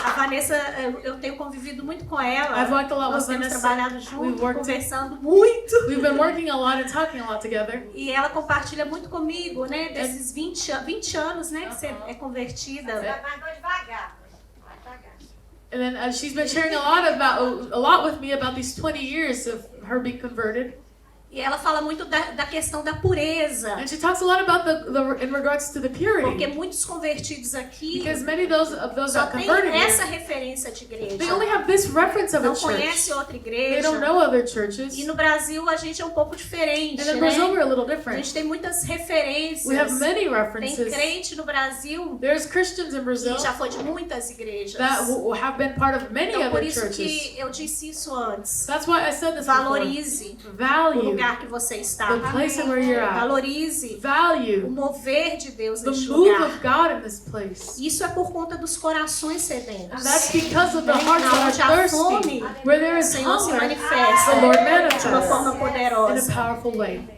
A Vanessa, eu tenho convivido muito com ela. I've worked a lot Nós with temos Vanessa. trabalhado We've juntos, worked- conversando muito. We've been working a lot and talking a lot together. E ela compartilha muito comigo, né? Desses 20 anos, né? Que você é convertida. And then she's been sharing a lot with me about these 20 years of her being converted. E ela fala muito da questão da pureza. And she talks a lot about in regards to the Porque purity. muitos convertidos aqui Because many of those só that tem converted essa here, referência de igreja. they only have this reference of a Não church. conhece outra They igreja. don't know other churches. E no Brasil a gente é um pouco diferente, And in né? Brazil we're a little A different. gente tem muitas referências. We have many Tem references. crente no Brasil There's Christians in Brazil que já foi de muitas igrejas. that have been part of many Então por other isso churches. que eu disse isso antes. That's why I said this before. Valorize o Value lugar que você está. the place where you're at. Valorize o Value mover de Deus the neste move lugar. of God in this place. Isso é por conta dos corações And sedentos. that's because of the hearts Onde that há are fome, thirsty. Where there o is Senhor se hunger, manifesta the Lord de uma manifests forma in poderosa. a powerful way.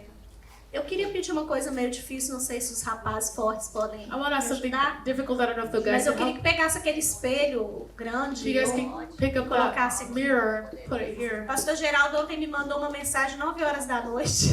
Eu queria pedir uma coisa meio difícil, não sei se os rapazes fortes podem I want to ask me something ajudar. difficult. I don't know if the guys Mas eu can queria help. que pegasse aquele espelho If grande. you guys can pick up Colocasse that aqui. mirror and put it here. O pastor Geraldo ontem me mandou uma mensagem 9 horas da noite,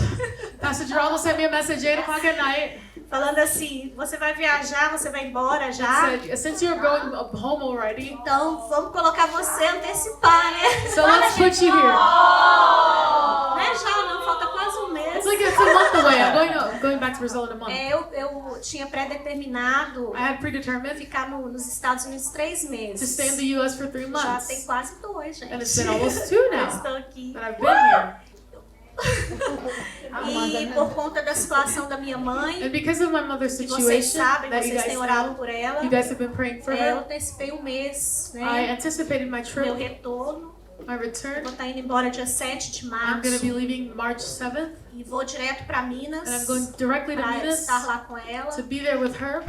Pastor Geraldo sent me a message 8 o'clock at night. falando assim, você vai viajar, você vai embora já. Said, since you're going home already, Então vamos colocar você antecipar, né? so let's put you here. Não é já, não, falta quase um mês. It's like it's a month away. I'm going back to Brazil in a month. Eu tinha pré-determinado I had predetermined ficar nos Estados Unidos 3 to meses. stay in the U.S. for 3 Já tem months, quase 2, gente. and it's been almost 2 Eu now estou aqui. that I've been here. E por conta da situação da minha mãe, And because of my mother's que vocês situation sabem, that you vocês guys têm orado know, por ela, you guys have been praying for eu her. antecipei um mês, I né? anticipated my Meu trip, retorno. my return. Vou estar indo embora dia 7 de I'm going to março be leaving March 7th, e vou direto para Minas and I'm going directly to para Minas estar lá com ela. to be there with her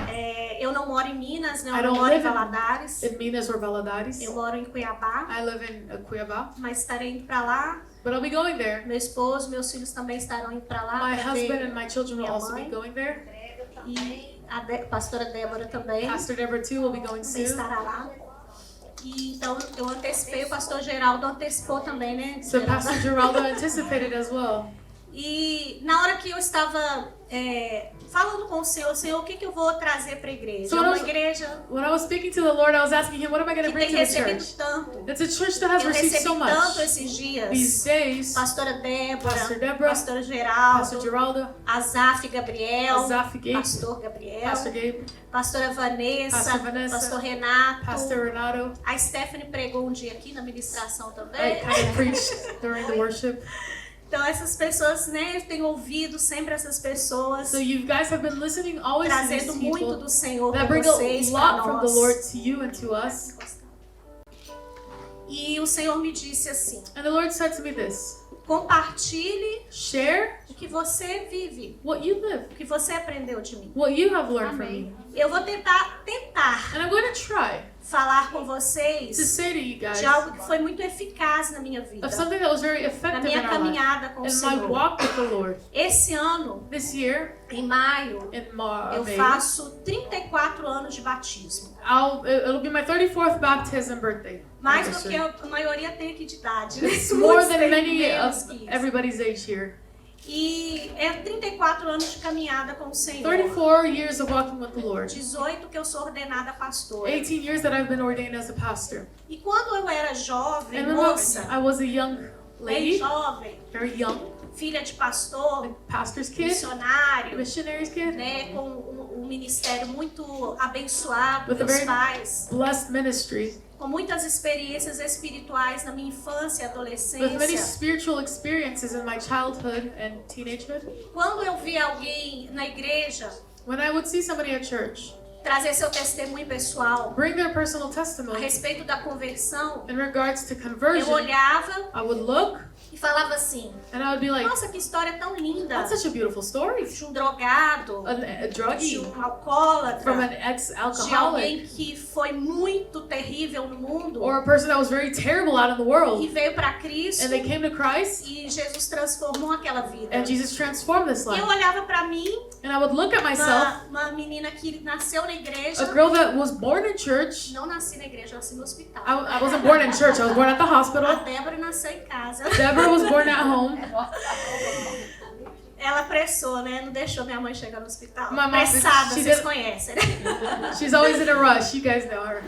Eu não moro em Minas, né? I Eu não don't moro em live in- Valadares. in Minas or Valadares. Eu moro em Cuiabá, I live in Cuiabá, mas estarei indo para lá. but I'll be going there. Meu esposo, meus filhos também estarão indo para lá. My pra husband ver and my children will minha also be mãe. going there. E a pastora Débora também Pastor Deborah too will be going também soon. estará lá. E então eu antecipei, o pastor Geraldo antecipou também, né? So Geraldo? Pastor Geraldo anticipated as well. E na hora que eu estava falando com o Senhor, o que eu vou trazer para a igreja? So É when I uma was- igreja When I was speaking to the Lord, I was asking him, what am I going to que bring tem to the recebido church? tanto. It's a church that has Eu received recebi so tanto much. esses dias. These days, Pastora Débora, Pastor Deborah, pastora Geraldo, Pastor Geraldo, Azaf Gabriel, Azaf Gabe, pastor Gabriel, Pastor Gabe, pastora Vanessa, Pastor Vanessa, pastor Renato. Pastor Renato. A Stephanie pregou um dia aqui na ministração I também. kind of preached during the worship. Então essas pessoas, né, eu tenho ouvido sempre essas pessoas So you guys have been listening always to these trazendo muito people do Senhor that para bring a vocês, para lot from the nós. Lord to you and to us. E o Senhor me disse assim: And the Lord said to me this, compartilhe share o que você vive, what you live, o que você aprendeu de mim. what you have learned from me. Eu vou tentar And I'm going to try falar com to vocês say to you guys de algo que foi muito eficaz na minha vida, of something that was very na effective minha in our life, caminhada com o in my Senhor. walk with the Lord. Esse ano, This year, em maio, in eu May, faço 34 anos de batismo. it'll be my 34th baptism birthday. Mais do que anniversary. a maioria tem aqui de idade. It's more Muitos than têm many menos of que isso. everybody's age here. E é 34 anos de caminhada com o Senhor. 34 years of walking with the Lord. 18 que eu sou ordenada pastora. 18 years that I've been ordained as a pastor. E quando eu era jovem, And when moça, I was a young bem lady, jovem, very young, filha de pastor, pastor's kid, missionário, missionary's kid, né, com um ministério muito abençoado, With a meus very- pais, blessed ministry, com muitas experiências espirituais na minha infância e with many adolescência. spiritual experiences in my childhood and teenagehood. Quando eu vi alguém na igreja When I would see somebody at church trazer seu testemunho pessoal bring their personal a testimony respeito da conversão, in regards to eu conversion, olhava I would look e falava assim: and I would be like, nossa, que história tão linda! that's such a beautiful story. De um drogado, A de druggie, um alcoólatra, from an de ex-alcoholic, alguém que foi muito terrível no mundo or a person that was very terrible out in the e world, veio para Cristo and they came to Christ, e Jesus transformou aquela vida. and Jesus transformed this E eu life. olhava para mim, And I would look at myself, uma menina que nasceu na igreja. a girl that was born in church. Não nasci na igreja, eu nasci no hospital. I wasn't born in church, I was born at the A hospital. Débora nasceu em casa. Deborah was born at home. Ela apressou, né? Não deixou minha mãe chegar no hospital. My mom, Apressada, she vocês did- conhecem, né? She's always in a rush, you guys know her.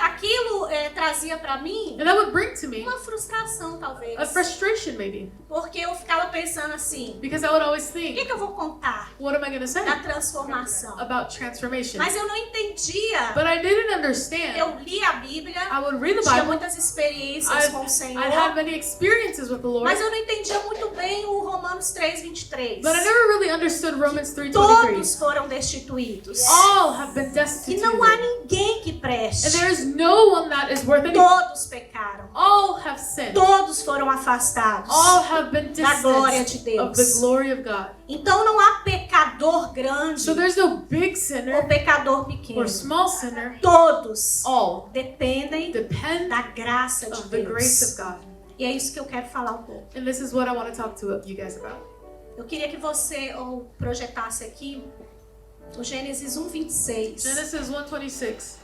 Aquilo trazia pra mim And that would bring to me uma frustração, talvez. a frustration maybe, Porque eu ficava pensando assim, because I would always o think, que eu vou contar what am I going to say da transformação? about transformation? Mas eu não entendia. But I didn't understand. Eu li a Bíblia, I would read the tinha Bible. muitas experiências com o I'd Senhor, had many experiences with the Lord, mas eu não entendia muito bem o Romanos 3:23. but I never really understood Romans 3:23. Todos foram destituídos. All have been E destituted. não há ninguém que And preste. there is no one that is worth anything. Todos pecaram. All have sinned. Todos foram afastados. All have been Da glória de distanced of the Deus. glory of God. Então não há pecador grande So there's no big ou sinner pecador pequeno. or small sinner. Todos All dependem depend da graça de of the grace of Deus. God. E é isso que eu quero falar um pouco. And this is what I want to talk to you guys about. Eu queria que você projetasse aqui o Gênesis 1:26. Genesis 1:26.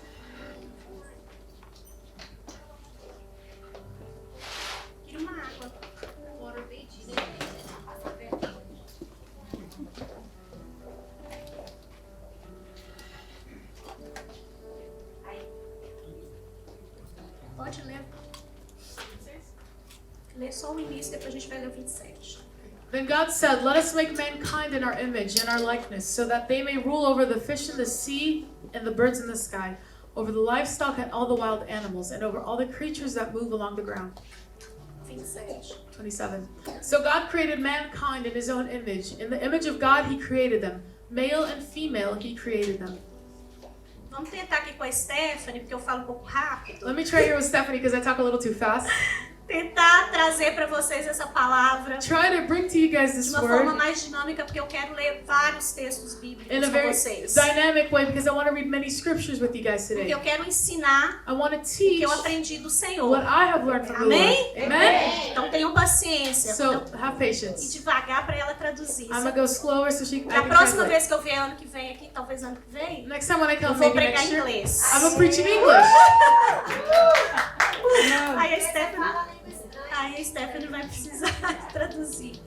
Queria uma água. Pode ler. Lê só o início, depois a gente vai ler o 27. Then God said, "Let us make mankind in our image and our likeness, so that they may rule over the fish in the sea and the birds in the sky, over the livestock and all the wild animals, and over all the creatures that move along the ground." 27. 27. So God created mankind in his own image. In the image of God he created them. Male and female he created them. Vamos tentar aqui com a Stephanie, porque eu falo um pouco rápido. Let me try here with Stephanie because I talk a little too fast. Tentar trazer para vocês essa palavra Try to bring to you guys de this uma forma word mais dinâmica, porque eu quero ler vários textos bíblicos in a com very vocês. dynamic way because I want to read many scriptures with you guys Porque today. eu quero ensinar I want to o que teach eu aprendi do Senhor. what I have learned from the Lord. Amém? Amen? Então tenham paciência. So have E patience. devagar para ela traduzir. I'm gonna go slower so I Na can próxima translate. vez que eu vier ano que vem aqui, talvez ano que vem, Next time when I eu come, vou maybe pregar next em year, inglês. I'm gonna preach in English. Aí a Stephanie vai precisar traduzir.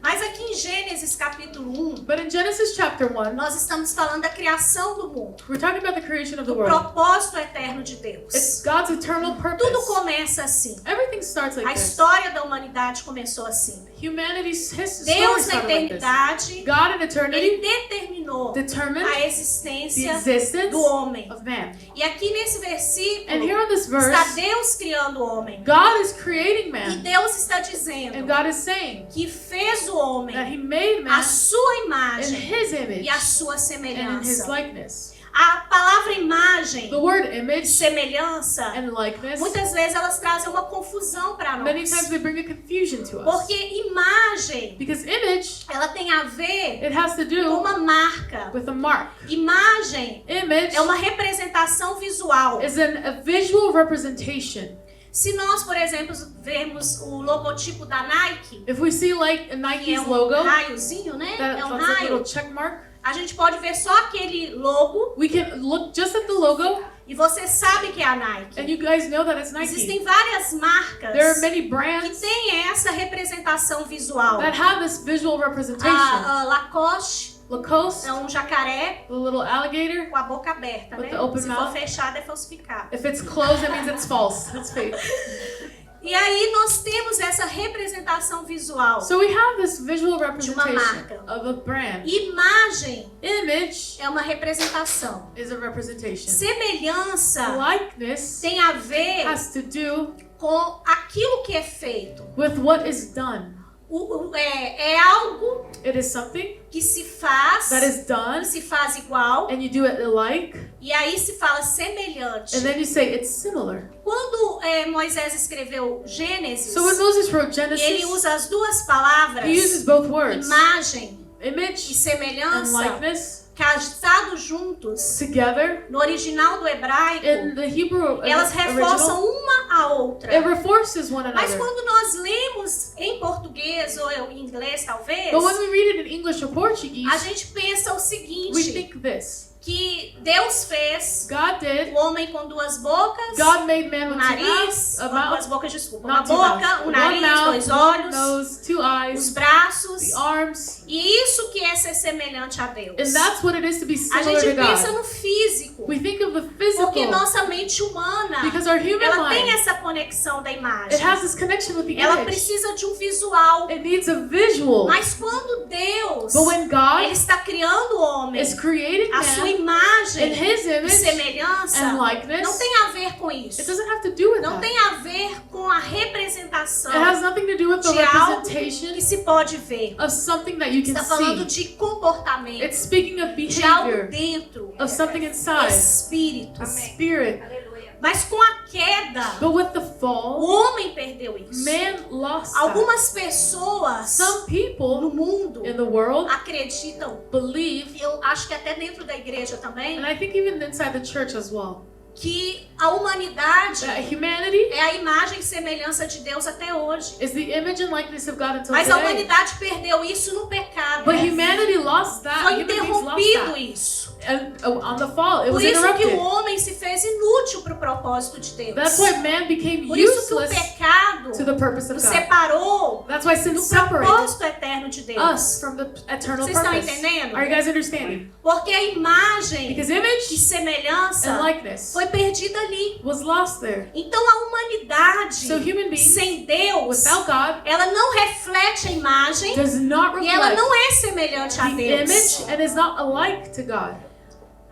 Mas aqui em Gênesis capítulo 1, But in Genesis chapter 1, nós estamos falando da criação do mundo. we're talking about the creation of the O world. propósito eterno de Deus. It's God's eternal Tudo purpose. começa assim. Everything starts like A this. história da humanidade começou assim. Humanity's story Deus na started like this. eternidade, God in ele eternity determinou determined a the existência existence do homem. of man. E aqui nesse And versículo here in this está verse, Deus criando o homem. God is creating E man. Deus está And dizendo God is saying que fez o homem that he made a man sua in imagem his image e a sua and in his semelhança. likeness. A palavra imagem The word image e semelhança, and likeness, muitas vezes elas trazem uma confusão para many nós. times they bring a confusion to us. Porque imagem, Because image, ela tem a ver it has to com do uma marca. with a mark. Imagem Image é uma representação visual. is a visual representation. Se nós, por exemplo, vermos o logotipo da Nike, If we see like a que é Nike's um logo, raiozinho, né? É um that's a little raio. check mark, A gente pode ver só aquele logo we can look just at the logo e você sabe que é a Nike. and you guys know that it's Nike. Existem várias marcas There are many que brands têm essa representação visual. that have this visual representation. A Lacoste Lacoste, é um jacaré the little alligator. com a boca aberta, With né? the open Se mouth. for fechado é falsificado. If it's closed, that means it's false. It's fake. E aí nós temos essa representação visual. So we have this visual marca. representation of a brand. Imagem Image é uma representação. is a representation. Semelhança Likeness tem a ver has to do com aquilo que é feito. with what is done. É algo It is something que se faz, that is done, que se faz igual, and you do it alike, e aí se fala semelhante. and then you say it's similar. Quando Moisés escreveu Gênesis, So when Moses wrote ele Genesis, usa as duas palavras, he uses both words, imagem image e and semelhança, likeness casados juntos, together, no original do hebraico, in the Hebrew elas reforçam original, uma a outra. it reinforces one Mas another. quando nós lemos em português ou em inglês, talvez, But when we read it in English or Portuguese, a gente pensa o we seguinte, think this. que Deus fez God did. o homem com duas bocas, God made man um with two nariz, mouths, a com mouth, duas bocas, desculpa, uma not two boca, mouths, um one nariz, mouth, dois one olhos, nose, two os eyes, braços, the arms, e isso que é ser semelhante a Deus. and that's what it is to be A similar gente to pensa God. no físico, We think of the porque physical, nossa mente humana, because our human ela tem mind, essa conexão da imagem. it has this connection with the Ela image. precisa de um visual. It needs a visual. Mas quando Deus But when God ele está criando o homem, is creating a sua man imagem in His e image semelhança, and não likeness, tem a ver com it isso. doesn't have to do with Não that. tem a ver com a representação It has nothing to do with the de algo representation que se pode ver. of something that you can Está falando see. de comportamento, It's speaking of de algo behavior, dentro, of something inside, espírito. a spirit. Mas com a queda, But with the o fall, homem perdeu isso. man lost that. Algumas pessoas Some people no mundo in the world acreditam, believe, eu acho que até dentro da igreja também, and I think even inside the church as well, que a humanidade that humanity é a imagem e semelhança de Deus até hoje. is the image and likeness of God until Mas a today. humanidade perdeu isso no pecado. But humanity lost that. Foi Human beings lost interrompido that. isso. And on the fall, it Por was isso que o interrupted. homem se fez inútil para o propósito de Deus. That's why man became Por isso que o useless pecado to the purpose of nos God. separou That's why sin do separated propósito eterno de Deus. us from the eternal Vocês estão purpose. entendendo? Are you guys understanding? Porque a imagem Because e image semelhança and likeness foi perdida ali. was lost there. Então a humanidade So human beings, sem Deus, without God, ela não reflete a imagem does not e ela reflect não é semelhante a the Deus. image and is not alike to God.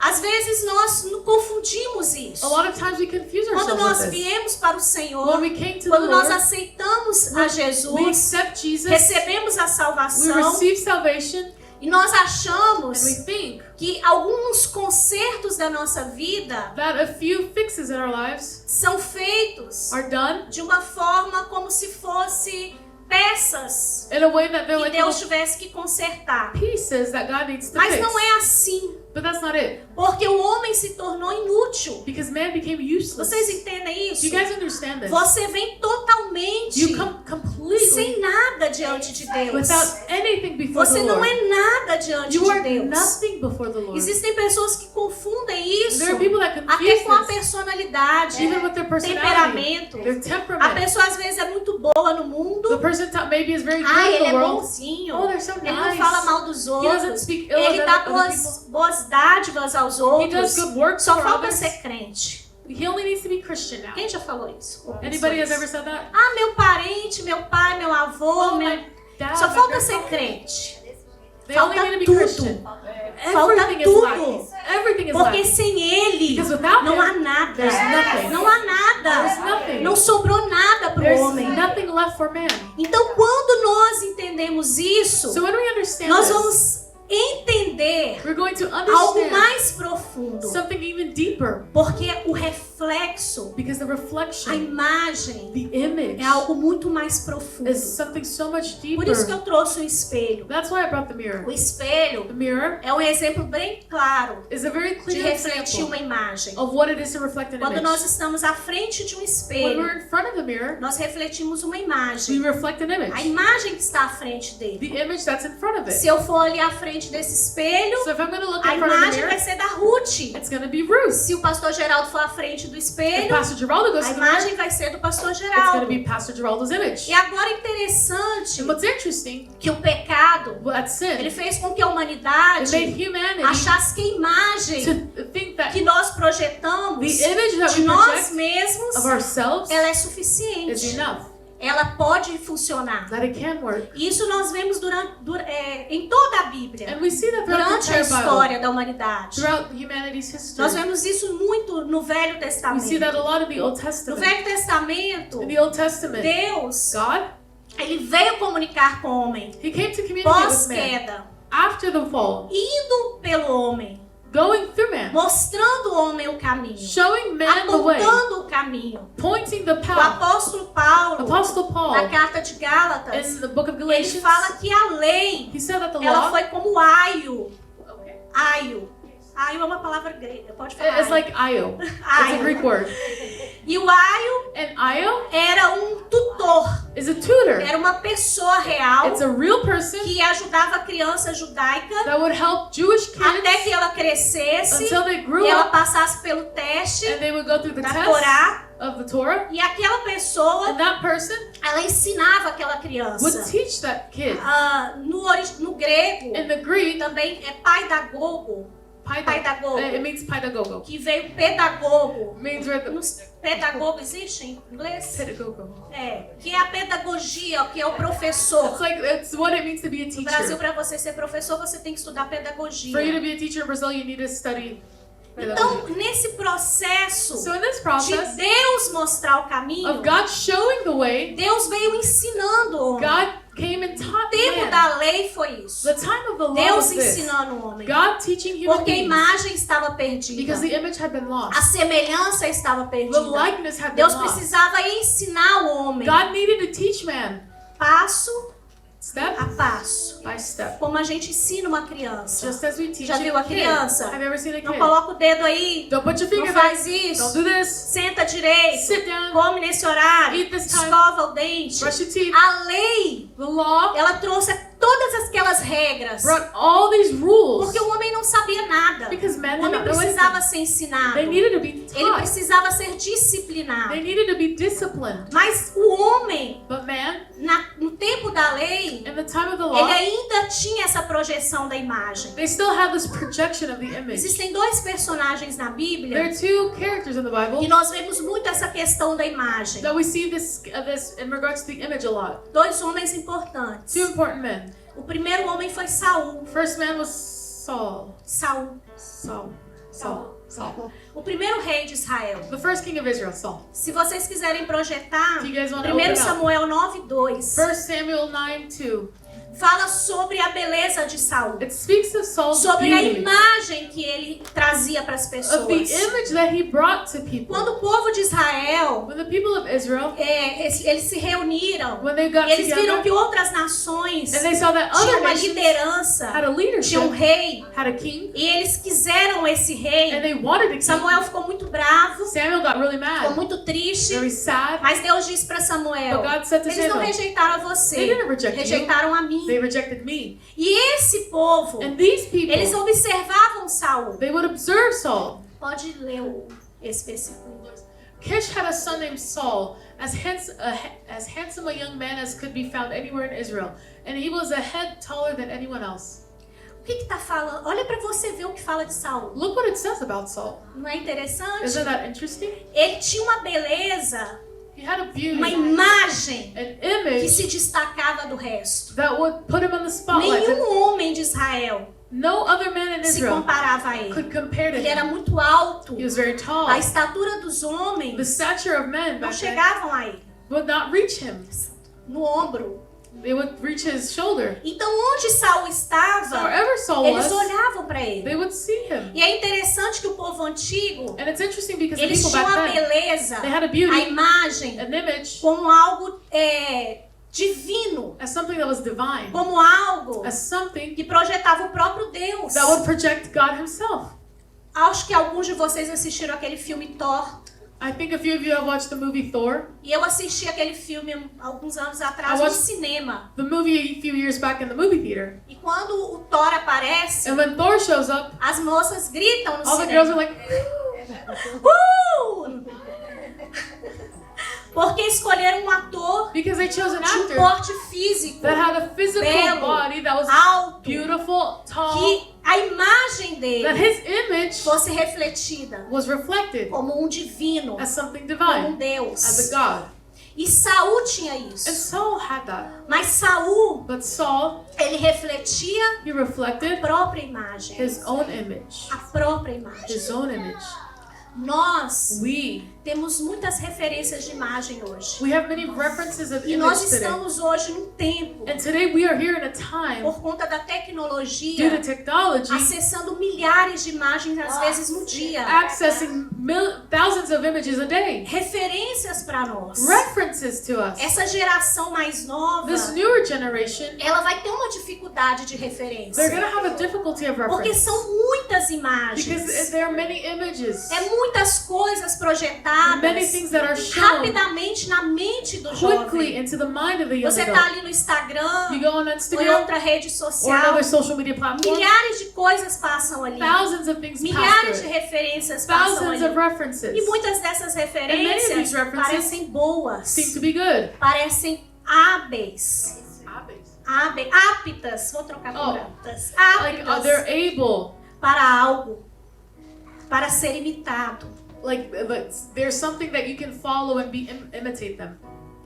Às vezes nós confundimos isso. A lot of times we confuse Quando ourselves nós with this. viemos para o Senhor, When we came to the quando nós Lord, aceitamos a we Jesus, accept Jesus, recebemos a we salvação receive salvation, e nós and we achamos think que alguns consertos da nossa vida that a few fixes in our lives são feitos are done de uma forma como se fosse peças in a way that they're que like Deus little tivesse que consertar. pieces that God needs to Mas fix. não é assim, But that's not it. porque o homem se tornou inútil. Because man became useless. Vocês entendem isso? Do you guys understand this? Você vem totalmente You come completely sem nada diante de Deus. without anything before Você the não Lord. é nada diante You de are Deus. nothing before the Lord. Existem pessoas que confundem isso There are people that até confuse com a this, personalidade, even with their personality, temperamento. their A temperament. pessoa às vezes é muito boa no The mundo. person maybe is very good Ah, in ele the é world. bonzinho. Oh, they're so Ele não nice. fala mal dos He doesn't outros. speak ill Ele of dá other people. boas dádivas aos He outros. does good works Só for falta others. ser crente. He only needs to be Christian now. Quem já falou isso? Anybody has ever said that? Ah, meu parente, meu pai, meu avô, Oh, meu... my dad, Só my falta ser grandpa. crente. They only Falta need to be tudo. Christian. Falta Everything is tudo. lacking. Everything is Porque lacking. sem ele Because without não him, há nada. there's nothing. Não há There's nada. nothing. Não sobrou nada para o There's homem. nothing left for man. Então, quando nós entendemos isso, So when we understand nós this, vamos entender we're going to algo understand mais profundo. something even deeper. Porque o reflexo, Because the a reflection, imagem, the image, é algo muito mais profundo. is something so much Por isso que deeper. eu trouxe o espelho. That's why I brought the mirror. O espelho The mirror é um exemplo bem claro is a very de clear refletir example uma imagem. of what it is to reflect an Quando image. nós estamos à frente de um When espelho, we're in front of the mirror, nós refletimos uma we imagem. reflect an A image. imagem que está à frente dele. The image that's in front of it. Se eu for ali à frente desse espelho, So if I'm going to look a in front of the imagem vai mirror, ser da Ruth. it's going to be Ruth. Se o pastor Geraldo for à frente do If espelho, Pastor Geraldo goes a to the mirror, imagem vai ser do pastor it's going Geraldo. to be Pastor Geraldo's image. E agora é interessante And what's interesting, que o pecado, well, that sin, ele fez com que a it humanidade made humanity achasse que a imagem to think that que nós the projetamos image that de we nós project mesmos, of ourselves ela é is suficiente. enough, Ela pode funcionar. that it can work. E isso nós vemos em toda a Bíblia, And we see that throughout the durante a entire Bible, história da humanidade. throughout humanity's history. Nós vemos isso muito no Velho We see Testamento. that a lot in the Old No Testament. Velho Testamento, In the Old Testament, Deus, God, ele veio comunicar com o homem He came to communicate with man pós-queda, after the fall, indo pelo homem. going through man, mostrando ao homem o caminho, showing man the way, apontando o caminho. pointing the O path. apóstolo Paulo, Apostle na Paul, carta de Gálatas, in the book of ele Galatians, fala que a lei, he said that the ela law, foi como aio. okay, Aio. Aio é uma palavra grega, pode falar. it's like Io. It's a Aio. Greek word. E o aio And Io era um tutor, is a tutor. era uma pessoa real It's a real person que ajudava a criança judaica that would help Jewish até kids que ela crescesse, until they grew ela up passasse pelo teste and they would go through the da test Torá, of the Torah. e aquela pessoa, And that person ela ensinava aquela would criança. teach that kid. No grego, In the Greek, também é pedagogo, pedagogo, it means pedagogo. que veio pedagogo. It means where the Pedagogo existe em inglês? pedagogo. É, que é a pedagogia, que é o professor. It's what it means to be a No Brasil, teacher. para você ser professor, você tem que estudar pedagogia. For you to be a teacher in Brazil, you need to study pedagogy. Então, nesse processo So in this de process Deus mostrar o caminho, of God showing the way, Deus veio ensinando o homem. God came and O taught tempo man. da lei foi isso. The time of the law Deus was this. ensinando o homem. God teaching human Porque a beings. imagem estava perdida. Because the image had been A lost. semelhança estava The perdida. likeness had been Deus lost. precisava ensinar o homem God needed to teach man passo step a passo. by step. Como a gente ensina uma criança. Just as we teach Já viu a a kid. criança? Have you ever seen a Não kid? coloca o dedo aí. Don't put your Não finger faz there. isso. Don't do this. Senta direito. Sit down. Come nesse horário. Eat this time. Escova o dente. Brush your teeth. A lei, The law ela trouxe todas aquelas regras. brought all these rules Porque o homem não sabia nada. because man O did homem not know precisava anything. ser ensinado. They needed to be Ele taught. precisava ser disciplinado. They needed to be disciplined. Mas o homem, But man, no tempo da lei, in the time of the ele law, ainda tinha essa projeção da imagem. they still had this projection of the image. Existem dois personagens na There Bíblia are two characters in the e Bible nós vemos muito essa questão da imagem. that we see this in regards to the image a lot. Dois homens importantes. Two important men. O primeiro homem foi Saul. First man was Saul. Saul. Saul. O primeiro rei de Israel. The first king of Israel, Saul. Se vocês quiserem projetar, If you guys want to 1 open up, Samuel 9:2 1 Samuel 9:2. fala sobre a beleza de Saul, It speaks of Saul's sobre a beauty, imagem que ele trazia para as of the pessoas. image that he brought to people. Quando o povo de Israel, When the people of Israel, eles se reuniram, when they got eles viram together, que outras nações and they saw that tinham other uma nations liderança, had a tinha um leadership, rei, had a king, e eles quiseram esse and rei. they wanted a king. Samuel ficou muito bravo, Samuel got really ficou mad, muito triste, very sad. mas Deus disse para Samuel: But God said to eles não Samuel, rejeitaram a they você, didn't reject you, rejeitaram a mim. they rejected me. E esse povo, And these people, eles observavam Saul. they would observe Saul. Pode ler esse versículo. Kish had a son named Saul, as handsome a young man as could be found anywhere in Israel, and he was a head taller than anyone else. O que está falando? Olha para você ver o que fala de Saul. Look what it says about Saul. Não é interessante? Isn't that interesting? Ele tinha uma beleza, He had a beauty, uma imagem an que image se destacava do resto. that would put him on the spotlight. Nenhum homem de Israel No other man in se Israel comparava a ele. could compare to Ele era him. muito alto. He was very tall. A estatura dos The homens stature of men não back then chegavam a ele, would not reach him. no ombro. They would reach his shoulder. Então, onde Saul So estava, wherever Saul eles was, olhavam para ele. they would see him. E é interessante que o povo antigo, And it's interesting because the eles people tinham a back then, beleza, they had a a beauty, imagem, an image, como algo divino, as something that was divine, como algo as something que projetava o próprio Deus. that would project God himself. Acho que alguns de vocês assistiram aquele filme Thor. I think a few of you have watched the movie Thor. E eu assisti aquele filme alguns anos atrás I no watched- cinema. The movie a few years back in the movie theater. E quando o Thor aparece, And when Thor shows up, as moças gritam no all the girls cinema. are like, Porque escolheram um ator because they chose an de um actor porte físico that had a physical belo, body that was alto, beautiful, tall, que a imagem that dele his image fosse refletida was reflected como um divino, as something como um divine, Deus. as a God. E Saul tinha And isso. Saul had that. Mas Saul, But Saul, ele refletia he a reflected própria imagem. his own image. A própria imagem. His own image. Nós We temos muitas referências de imagem hoje. have many references of E nós image today. estamos hoje num tempo, And today we are here in a time, por conta da due to tecnologia, technology, acessando milhares de imagens às vezes no dia. accessing thousands of images a day. Referências para nós. References to us. Essa geração mais nova, This newer generation, ela vai ter uma dificuldade de referência. they're going to have a difficulty of Porque reference. são muitas imagens. Because there are many images. É muitas coisas Many projetadas things that are shown rapidamente na mente do quickly jovem. into the mind of the young Você tá adult. ali no Instagram You go on ou em Instagram outra rede or social. another social media platform, Milhares de coisas passam ali. thousands of things pass Milhares de through. referências passam Thousands ali. of references E muitas dessas many of referências these references parecem boas. seem to be good. Parecem hábeis. Aptas. Vou trocar por Oh. aptas. Like Aptas they're able, para algo. Para ser imitado. like there's something that you can follow and imitate them.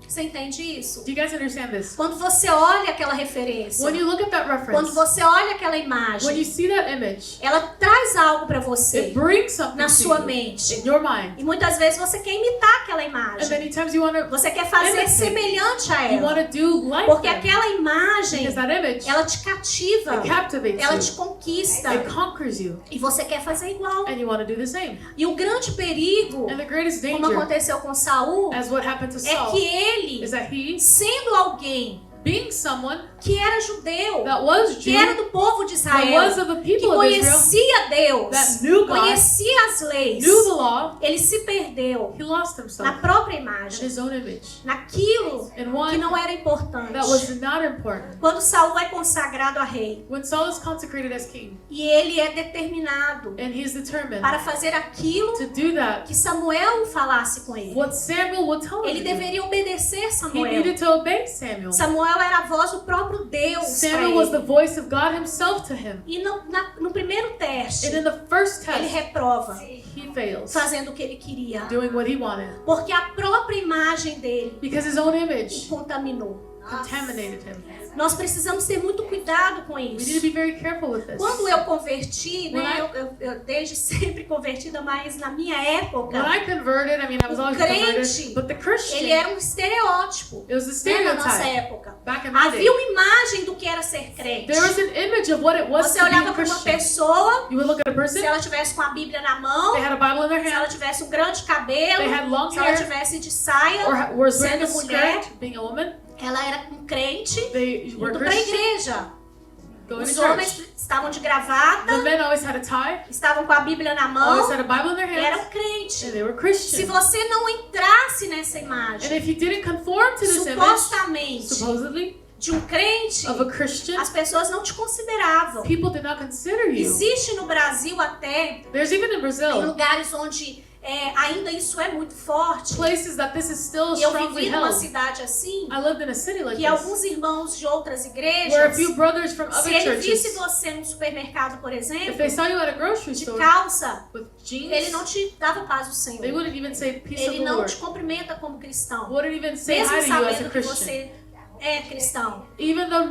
Você entende isso? Do you guys understand this? Quando você olha aquela referência, When you look at that quando reference, você olha aquela when you imagem, see that image, ela traz algo para it você brings something na to sua you mente. in your mind. E muitas vezes você quer imitar aquela And imagem. many times you want to Você quer fazer imitate. semelhante a you ela. want to do like Porque them. aquela imagem, Because that image, ela te cativa. it captivates Ela te you. conquista. It conquers you. E você quer fazer igual. And you want to do the same. E o grande perigo, And the greatest como danger, aconteceu com Saul, as what happened to é Saul, que ele, is that he, sendo alguém being someone que era judeu, that was que era Jew, do povo de that Israel, was of the que people of Israel, conhecia Deus, that knew God, conhecia as leis, knew the law, ele se perdeu he lost na himself própria in imagem, his own image. naquilo And que one não era importante. that was not important. Quando Saul é consagrado a rei When Saul is consecrated as king, e ele é determinado and he's determined para fazer aquilo to do that, que Samuel falasse com ele, what Samuel would tell him ele to do. deveria obedecer He Samuel. needed to obey Samuel. Samuel era a voz do próprio Deus para Samuel was the ele. voice of God himself to him. E no primeiro teste, And in the first ele test, reprova, he fails, fazendo o que ele queria. doing what he wanted. Porque a própria imagem dele Because his own o image contaminou. contaminated him. Nós precisamos ter muito cuidado com We need to isso. be very careful with this. Quando eu converti, When né, I- eu desde sempre convertida, mas na minha época, When I converted, I mean, I was always crente, converted, but the Christian, ele era um estereótipo, it was the né, na nossa stereotype. época. Back in my day, Havia uma imagem do que era ser crente. there was an image of what it was Você to be olhava a para uma Christian. pessoa, You would look at a se person, ela tivesse com a Bíblia na mão, they had a Bible in their se ela hand, tivesse um grande they cabelo, had long se ela hair, tivesse de saia, or was wearing a sendo mulher, skirt, being a woman, ela era um crente they were indo para a Christian, igreja. going to Os church. homens estavam de gravata, The men always had a tie, estavam com a Bíblia na always mão, had a Bible in their e eram hands, crentes. and they were Se Christian. você não entrasse nessa And imagem, if you didn't conform to this image, supostamente, supposedly, de um crente, of a Christian, as pessoas não te consideravam. people did not consider you. Existe no Brasil até, There's even in em Brazil lugares onde ainda isso é muito forte. places that this is still E eu strongly vivi numa held. cidade assim, I lived in a city like que this, alguns irmãos de outras where a igrejas, few brothers from se other ele visse churches, você num supermercado, por if exemplo, they saw you at a grocery de store calça, with ele jeans, não te dava paz do they Senhor. wouldn't even say peace of Ele the não Lord. te cumprimenta como cristão, Wouldn't even say mesmo hi to you as a sabendo que Christian, você é cristão. even though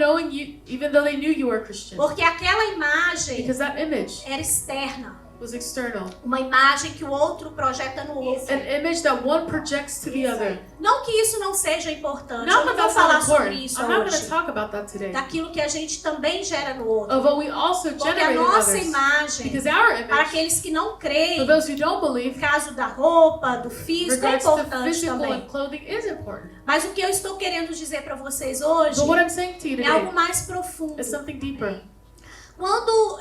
they knew you were a Christian, Porque aquela imagem because that image era externa. was external, Uma imagem que o outro projeta no outro. an image that one projects to the other. Não que isso não seja importante. Not Eu não that vou that's falar not sobre important. isso I'm not going to hoje. talk about that today. Daquilo que a gente também gera no outro. Of what we also Porque a generate in nossa others. imagem, Because our para image, aqueles que não for creem, those who don't believe, no caso da roupa, do físico, é regards to importante physical também. and clothing is important. Mas o que eu estou querendo dizer para vocês hoje But what I'm saying to you é algo today mais profundo. is something deeper. Quando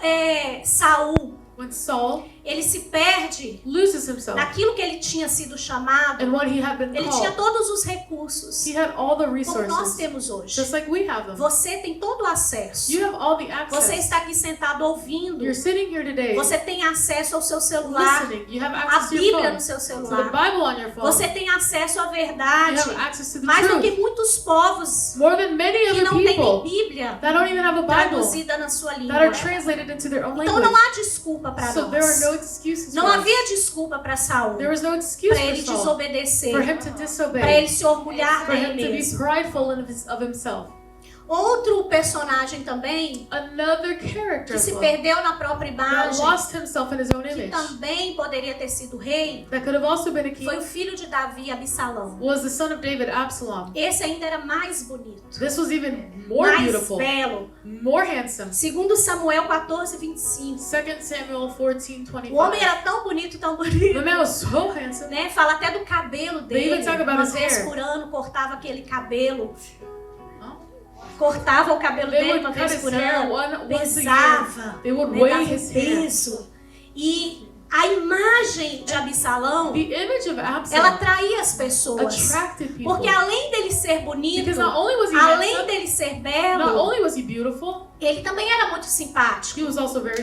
Saul, When Saul ele se perde loses himself naquilo que ele tinha sido chamado, and what he had been ele tinha called, todos os recursos, he had all the como nós resources, temos hoje. just like we have them. Você tem todo o acesso. You have all the Você access. está aqui sentado ouvindo. You're sitting here today Você tem acesso ao seu celular, listening. You have a access to your Bíblia phone, no seu to the celular. Bible on your phone. Você tem acesso à You verdade. have access to the Mais do que truth. muitos povos More than many que other não têm nem people Bíblia that don't even have a Bible, traduzida na sua that língua. are translated into their own Então language. não há desculpa para So there are nós. no excuses Não for us. havia desculpa para Saul, There was no excuse para for ele Saul, desobedecer, for him to para disobey, ele se orgulhar for him dele to be mesmo. prideful of himself. Outro personagem também Another character que of se love perdeu na própria that imagem, lost himself in his own que image, também poderia ter sido rei, that could have also been a foi o king, filho de Davi, Absalão. was the son of David, Absalom. Esse ainda era mais bonito, This was even more mais beautiful, belo. more handsome. Segundo Samuel 14:25. 2 Samuel 14:25. O homem era tão bonito, The man was so handsome. né? Fala até do cabelo They even dele. talk about Uma his vez hair. por ano cortava aquele cabelo. Huh? Cortava o cabelo They dele would uma cut vez his por hair ano. once a year. Pesava. They would né? weigh Dava his hair. peso. E a imagem de Absalão, The image of ela Absalom atraía as pessoas. attracted people. Porque além dele ser bonito, Because not only was he além handsome, dele ser not belo, only was he beautiful, ele também era muito simpático. he was also very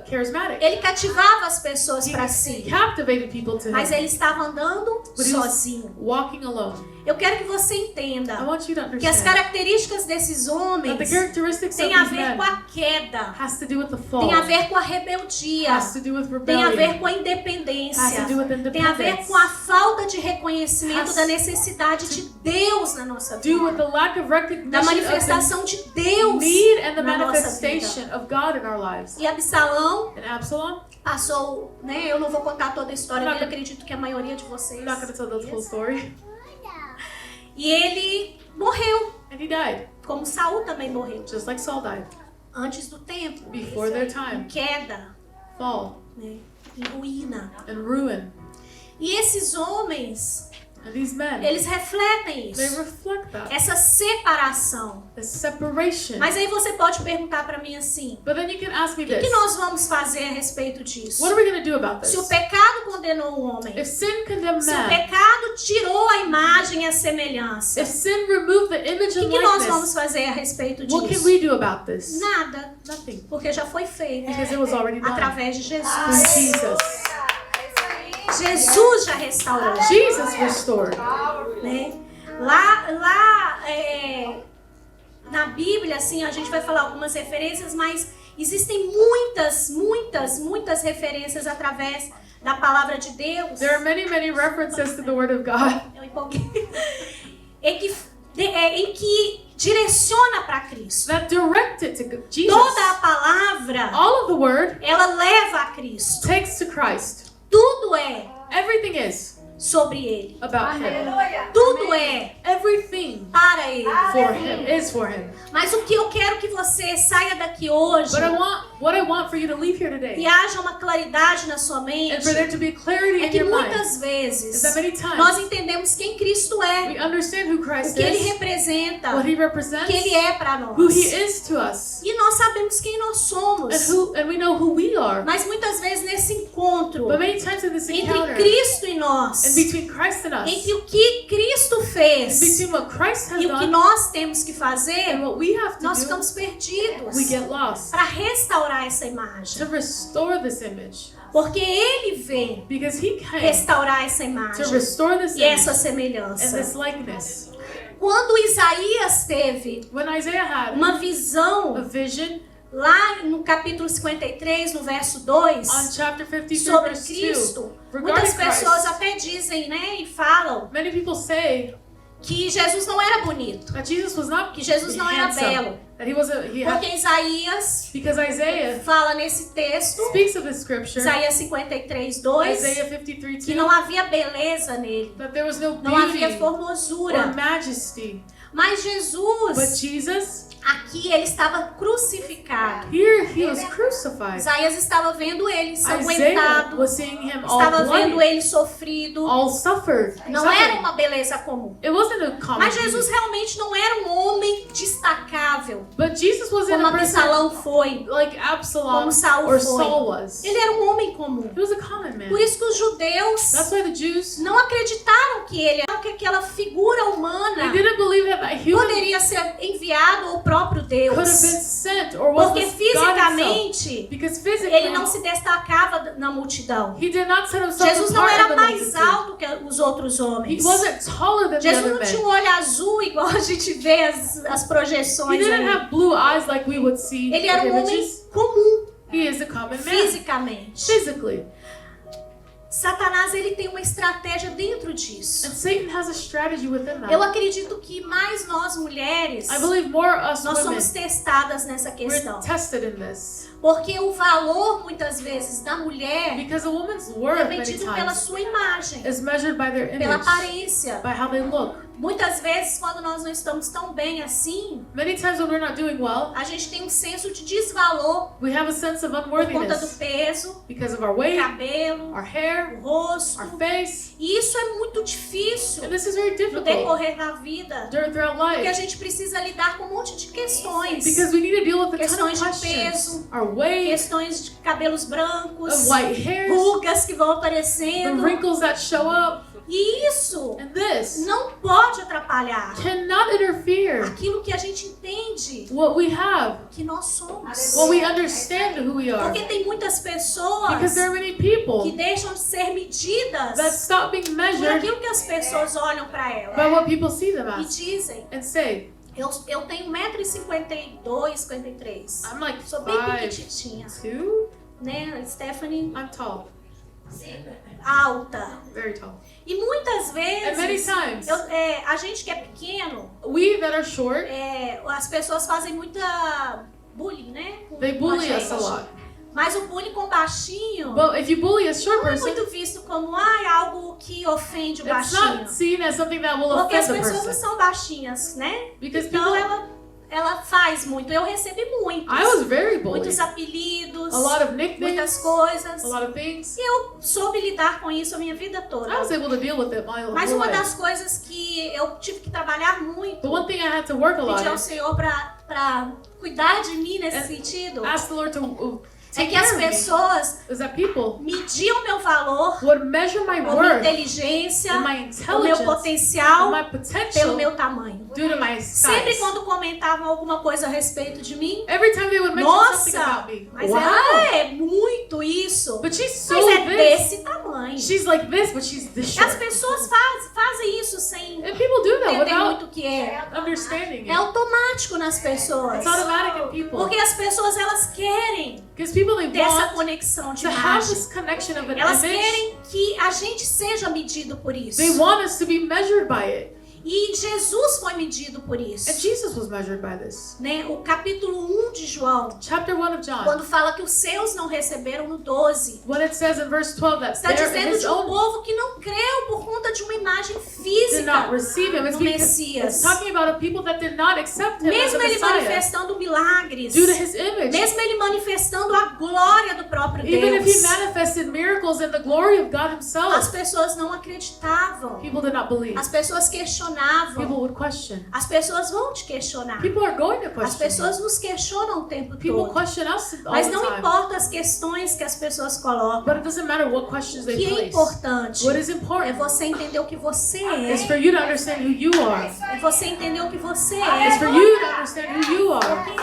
charismatic. Ele cativava as pessoas He para si. captivated people to Mas him, ele estava andando But he was- sozinho. walking alone. Eu quero que você I entenda want you to que as understand características desses that the homens characteristics of têm a these ver men com a queda, has to do with the fall, tem a ver com a rebeldia, has to do with tem a ver rebellion, com a has to independência, do with tem a ver independence, com a falta de reconhecimento Has da necessidade de Deus na nossa do with vida, the lack of da recognition of manifestação de the Deus need and the na nossa vida. manifestation of God in our lives. E Absalão And Absalom, passou, né? Eu não vou contar toda a história I'm not dele, gonna- acredito que a maioria de vocês. I'm not going to tell the full conhece. story. E ele morreu, And he died, como Saul também morreu, just like Saul died, antes do tempo, before their em time. queda, Fall né? Em ruína. and ruin. E esses homens, And these men, eles refletem they isso, reflect that. essa separação. The separation. Mas aí você pode perguntar para mim assim: But then you can ask me o que this. nós vamos fazer a respeito disso? What are we going to do about Se o this? pecado condenou o homem, If sin condemned se o man, pecado tirou a imagem e a semelhança, if sin removed the image o and que nós vamos likeness, fazer a respeito what can disso? we do about this? Nada, Nothing. porque já foi feito Because it was already done. através de Through Jesus. Jesus. Jesus já restaurou, Jesus restored. né? Na Bíblia, assim, a gente vai falar algumas referências, mas existem muitas referências através da palavra de Deus. There are many references to the Word of God Eu empolguei. em que direciona para Cristo. that direct it to Jesus. Toda a palavra, All of the Word ela leva a Cristo. takes to Christ. Tudo é Everything is sobre Ele. about Him. Tudo é Everything para Ele. for Him is for Him. Mas o que eu quero que você saia daqui hoje But what I want for you to leave here e today, haja uma claridade na sua and mente, for there to be clarity é in que your mind, muitas is vezes that many times nós entendemos quem Cristo é, we understand who o Christ que Ele is, representa, what He o represents, que Ele é para who nós. He is to us, E nós sabemos quem nós somos. and we know who we are. Mas muitas vezes nesse encontro But many times in this entre encounter, Cristo e nós, and between Christ and us, entre o que Cristo and fez between what Christ has e o que done nós temos que fazer, and what we have to nós do, ficamos perdidos we get lost. para restaurar essa To imagem. restore this image, Porque Ele veio because He came restaurar essa to imagem restore this e essa image and semelhança. this likeness. Quando Isaías teve When Isaiah had uma a visão vision lá no capítulo 53, no verso 2, on chapter 53, sobre verse 2, Cristo, regarding muitas pessoas Christ, até dizem, né, e falam many people say que Jesus não era bonito, that Jesus was not que Jesus não era handsome, belo, that he had, porque Isaías because Isaiah fala nesse texto, speaks of this scripture, Isaías 53, 2, Isaiah 53, que 2, não havia beleza nele, that there was no não havia beauty formosura, or majesty. mas But Jesus, Jesus, aqui ele estava crucificado. here He is crucified. Isaías estava vendo ele Isaiah ensanguentado, was seeing Him all estava vendo bloody, ele sofrido. all suffered. Não era uma beleza comum. It wasn't a common Mas Jesus beauty. realmente não era um homem destacável, But Jesus wasn't como a person Absalão foi, like Absalom como Saul or foi. Saul was. Ele era um homem comum. He was a common man. Por isso que os judeus That's why the Jews, não acreditaram que ele era aquela figura they humana didn't believe that a human poderia ser enviado ao próprio could have been Deus. sent or was Porque this God himself. fisicamente Because physically, ele não se destacava na multidão. he did not set himself Jesus não apart in era the mais multitude. alto que os outros He homens. wasn't taller than the Jesus other não tinha men. um olho azul igual a gente vê as He projeções didn't aí. have blue eyes like we would see Ele era in um homem images. comum, He is a common man. fisicamente. Physically. Satanás, ele tem uma estratégia dentro disso. And Satan has a strategy within that. Eu acredito que mais nós mulheres, I believe more us nós women, somos testadas nessa we're questão. tested in this. Porque o valor, muitas vezes, da mulher Because a woman's é worth many medido pela times sua imagem, is measured by their pela image, aparência. by how they look. Muitas vezes, quando nós não estamos tão bem assim, Many times when we're not doing well, a gente tem um senso de desvalor we have a sense of por conta do unworthiness peso, because of our weight, cabelo, our o hair, rosto. our face. E isso é muito difícil And this is very no difficult decorrer da vida, throughout porque a life gente precisa lidar com um monte de questões. because we need to deal with a ton Questões of de questions. peso, Our weight, Questões de cabelos brancos, of white hairs, rugas que vão the aparecendo. wrinkles that show up. E isso And this não pode atrapalhar cannot interfere aquilo que a gente entende what we have, que nós somos. what we understand who we are. Porque tem muitas pessoas Because there are many que people deixam de ser medidas that stop being por measured aquilo que as pessoas olham para by ela what people see them e as dizem: and say, eu tenho 1,52m, 53. I'm like Sou bem 5'2", pequititinha, né? A Stephanie I'm tall, alta. very tall. E muitas And many vezes times, a gente que é pequeno, we that are short, as pessoas fazem muita bullying, né? they com a bully us a gente. lot. Mas o bullying com baixinho But if you bully a short não é person, muito visto como algo que ofende o it's baixinho. not seen as something that will Porque as offend the pessoas não person. são baixinhas, né? Because Então people, ela faz muito. Eu recebi muitos. I was very bullied. Muitos apelidos, A lot of nicknames, muitas coisas. a lot of things. E eu soube lidar com isso a minha vida toda. I was able to deal with it my Mas whole uma life. das coisas que eu tive que trabalhar muito, The one thing I had to work a lot pedir ao in, Senhor pra cuidar de mim nesse sentido, ask the Lord to é take que care as of me, pessoas is that people mediam meu valor, would measure my a minha worth inteligência, and my o meu intelligence potencial and my pelo potential meu tamanho. due to my Sempre size. quando comentavam alguma coisa a respeito de mim, Every time they would mention something nossa, about me, mas wow, ela é muito isso. but she's so Mas é this. desse tamanho. She's like this, but she's this E as short. pessoas fazem isso sem And people do that entender without muito o que é. understanding É it. automático nas pessoas. It's automatic in people. Porque as pessoas, elas querem Because people, they ter essa want conexão de to have this imagem. connection of an Elas image. querem que a gente seja medido por isso. They want us to be measured by it. E Jesus foi medido por isso. And Jesus was measured by this. Né? O capítulo 1 de João, Chapter 1 of John, quando fala que os seus não receberam no 12, when it says in verse 12 that está dizendo his de um own povo que não creu por conta de uma imagem did física not receive him. It's, do because, Messias. it's talking about a people that did not accept him as Mesmo a ele Messiah manifestando milagres, due to his image. mesmo ele manifestando a glória do próprio Even if he Deus, manifested miracles and the glory of God as himself, pessoas não acreditavam. people did not believe. As pessoas questionavam. People would question. As pessoas vão te questionar. People are going to As question. pessoas nos questionam o tempo People todo. question us all Mas the não time. importa as questões que as pessoas colocam. But it doesn't matter what questions O they que é place. importante What is é important você entender o que você is é. for you to understand who you are. É você entender o que você It's for é. you to understand who you are.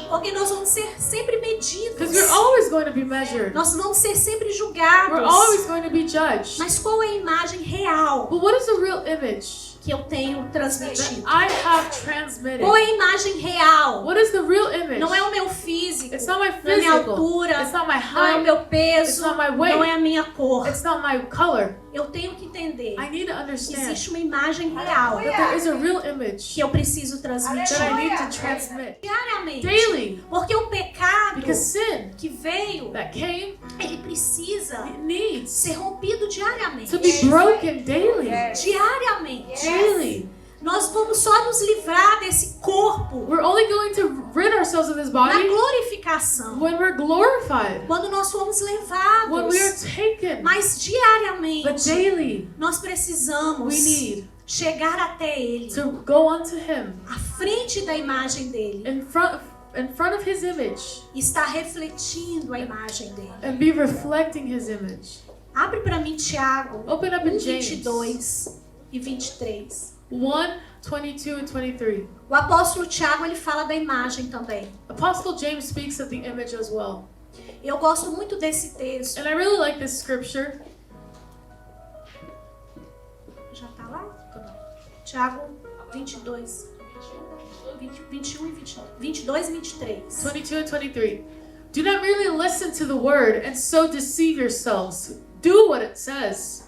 Porque nós vamos ser sempre medidos. Because we're always going to be measured. Nós vamos ser sempre We're julgados. always going to be judged. Mas qual é a imagem real But what is the real image que eu tenho that transmitido? I have transmitted? Qual é a imagem real? What is the real image? Não é o meu físico, It's not my não é a minha physical. altura, It's not my não é o height. meu It's peso, not my weight. não é a minha cor. It's not my color. Eu tenho que entender I need to que understand existe uma imagem real that there is a real image que eu preciso transmitir that I need to transmit diariamente. daily. Porque o pecado Because sin que veio, that came, ele precisa it needs ser rompido diariamente. to be broken daily. Diariamente. Daily. Nós vamos só nos livrar desse corpo We're only going to rid ourselves of this na body glorificação. when we're glorified, Quando nós formos when we are levados. taken. Mas But diariamente daily, nós we precisamos need chegar até Ele, to go unto Him à frente da imagem dele, in front of His image e estar refletindo a imagem dele. and be reflecting His image. Abre para mim Tiago Open up in 1, James 22 e 23. 1, 22 and 23. O apóstolo Tiago, ele fala da imagem também. Apostle James speaks of the image as well. Eu gosto muito desse texto. And I really like this scripture. Já tá lá? Tiago 22. 21 e 22 e 23. 22 and 23. Do not merely listen to the word and so deceive yourselves. do what it says.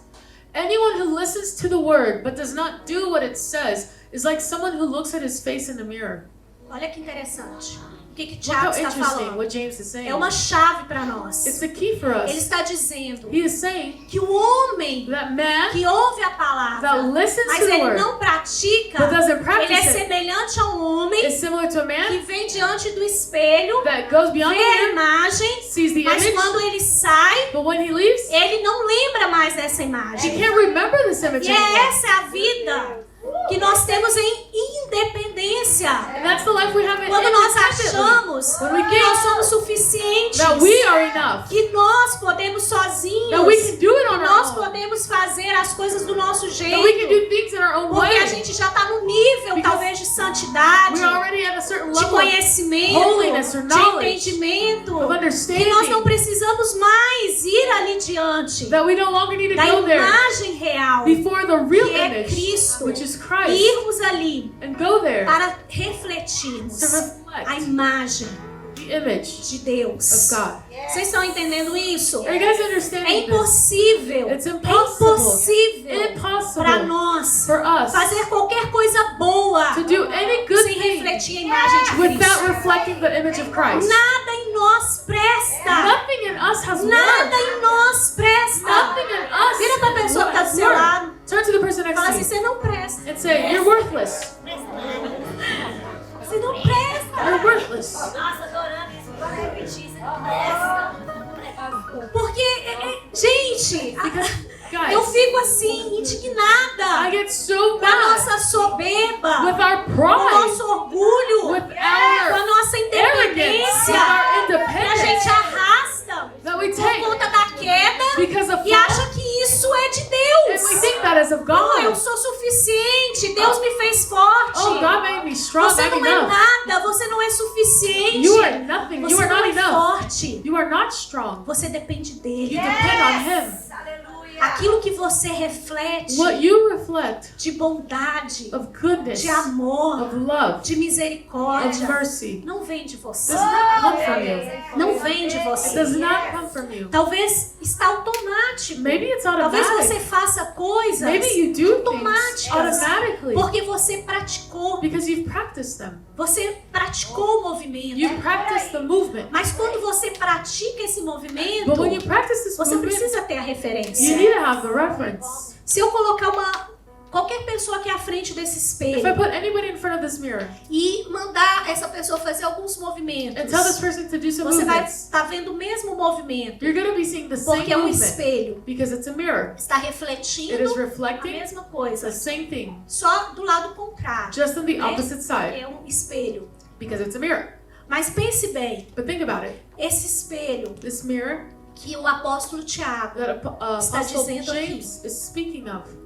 Anyone who listens to the word but does not do what it says is like someone who looks at his face in the mirror. Olha que interessante. O que Look Tiago how está interesting falando? what James is saying. É uma chave para nós. It's the key for Ele us. está dizendo He is saying que o homem that man que ouve a that palavra, listens mas to the ele word não pratica, but doesn't ele é practice it semelhante a um homem is similar to a que man vem diante do espelho, that goes beyond vê a the mirror, imagem, sees the mas image, quando ele sai, but when he leaves, ele não lembra mais dessa he imagem. can't remember this image E anymore. essa é a vida que nós temos em independência. And that's the life we have in Quando nós independently. achamos When we que think nós somos suficientes, that we are enough, que nós podemos sozinhos, that we can do it que on nós our own, podemos fazer as coisas do nosso that we can jeito, do things in our own porque a way. gente já está no nível Because talvez de santidade, We're already at a certain de level conhecimento, holiness or de knowledge, entendimento, of que understanding nós não precisamos mais ir ali diante that we no longer need to da go there imagem real, before the real que é image, Cristo, which is e Christ, irmos ali and go there para refletirmos to a reflect imagem the image de Deus. of God. Vocês estão entendendo isso? Are you guys É understanding this? impossível, It's é impossible. impossível para Impossible nós for us fazer qualquer coisa boa to do any good sem thing refletir a imagem de without Cristo. reflecting the image of Christ. Nada em nós presta. Nothing in us has Nada worth. em nós presta. Nothing in us Vira para a pessoa que está do has seu worth. lado. Turn to the person Fala next assim, to você não presta. you and say, you're worthless. Você não presta. You're worthless. Nossa, adorando isso. Pode repetir, você não presta. Porque, gente, eu Guys, fico assim, I indignada get so com a mad nossa soberba, with our com o pride, nosso orgulho, with com a our nossa arrogance, independência, with our que a gente independence arrasta that we por take conta da queda because of e fall, acha que isso é de and Deus. we think that is of Oh, eu God. sou suficiente, Deus me fez forte. Oh, God made me strong, Você I'm não é enough. nada, você não é suficiente. You are nothing, you Você are não not é enough. forte. You are not strong. Você depende dele. You depend on Him. Aleluia. Aquilo que você reflete What you reflect de bondade, of goodness, de amor, of love, de of misericórdia, mercy não vem de você. does not come from you. Não vem de It does você. not come from you. Talvez está automático. Maybe it's Talvez você automatic. faça coisas Maybe you do things automáticas automatically porque você praticou. because you've practiced them. Você praticou o movimento. You practice the movement. Mas quando você pratica esse movimento, But when you practice this você movement, precisa ter a you referência. need to have the reference. Se eu colocar qualquer pessoa aqui à frente desse If I espelho put anybody in front of this mirror e mandar essa pessoa fazer alguns movimentos, and tell this person to do some você vai movements, estar vendo o mesmo movimento, you're going to be seeing the same porque é um movement espelho. because it's a mirror. Está It is refletindo a reflecting mesma the coisa, same thing, só do lado contrário. just on the opposite side É um espelho. because it's a mirror. Mas pense bem, But think about it. esse espelho This mirror que o apóstolo Tiago, that Está Apostle dizendo aqui. James is speaking of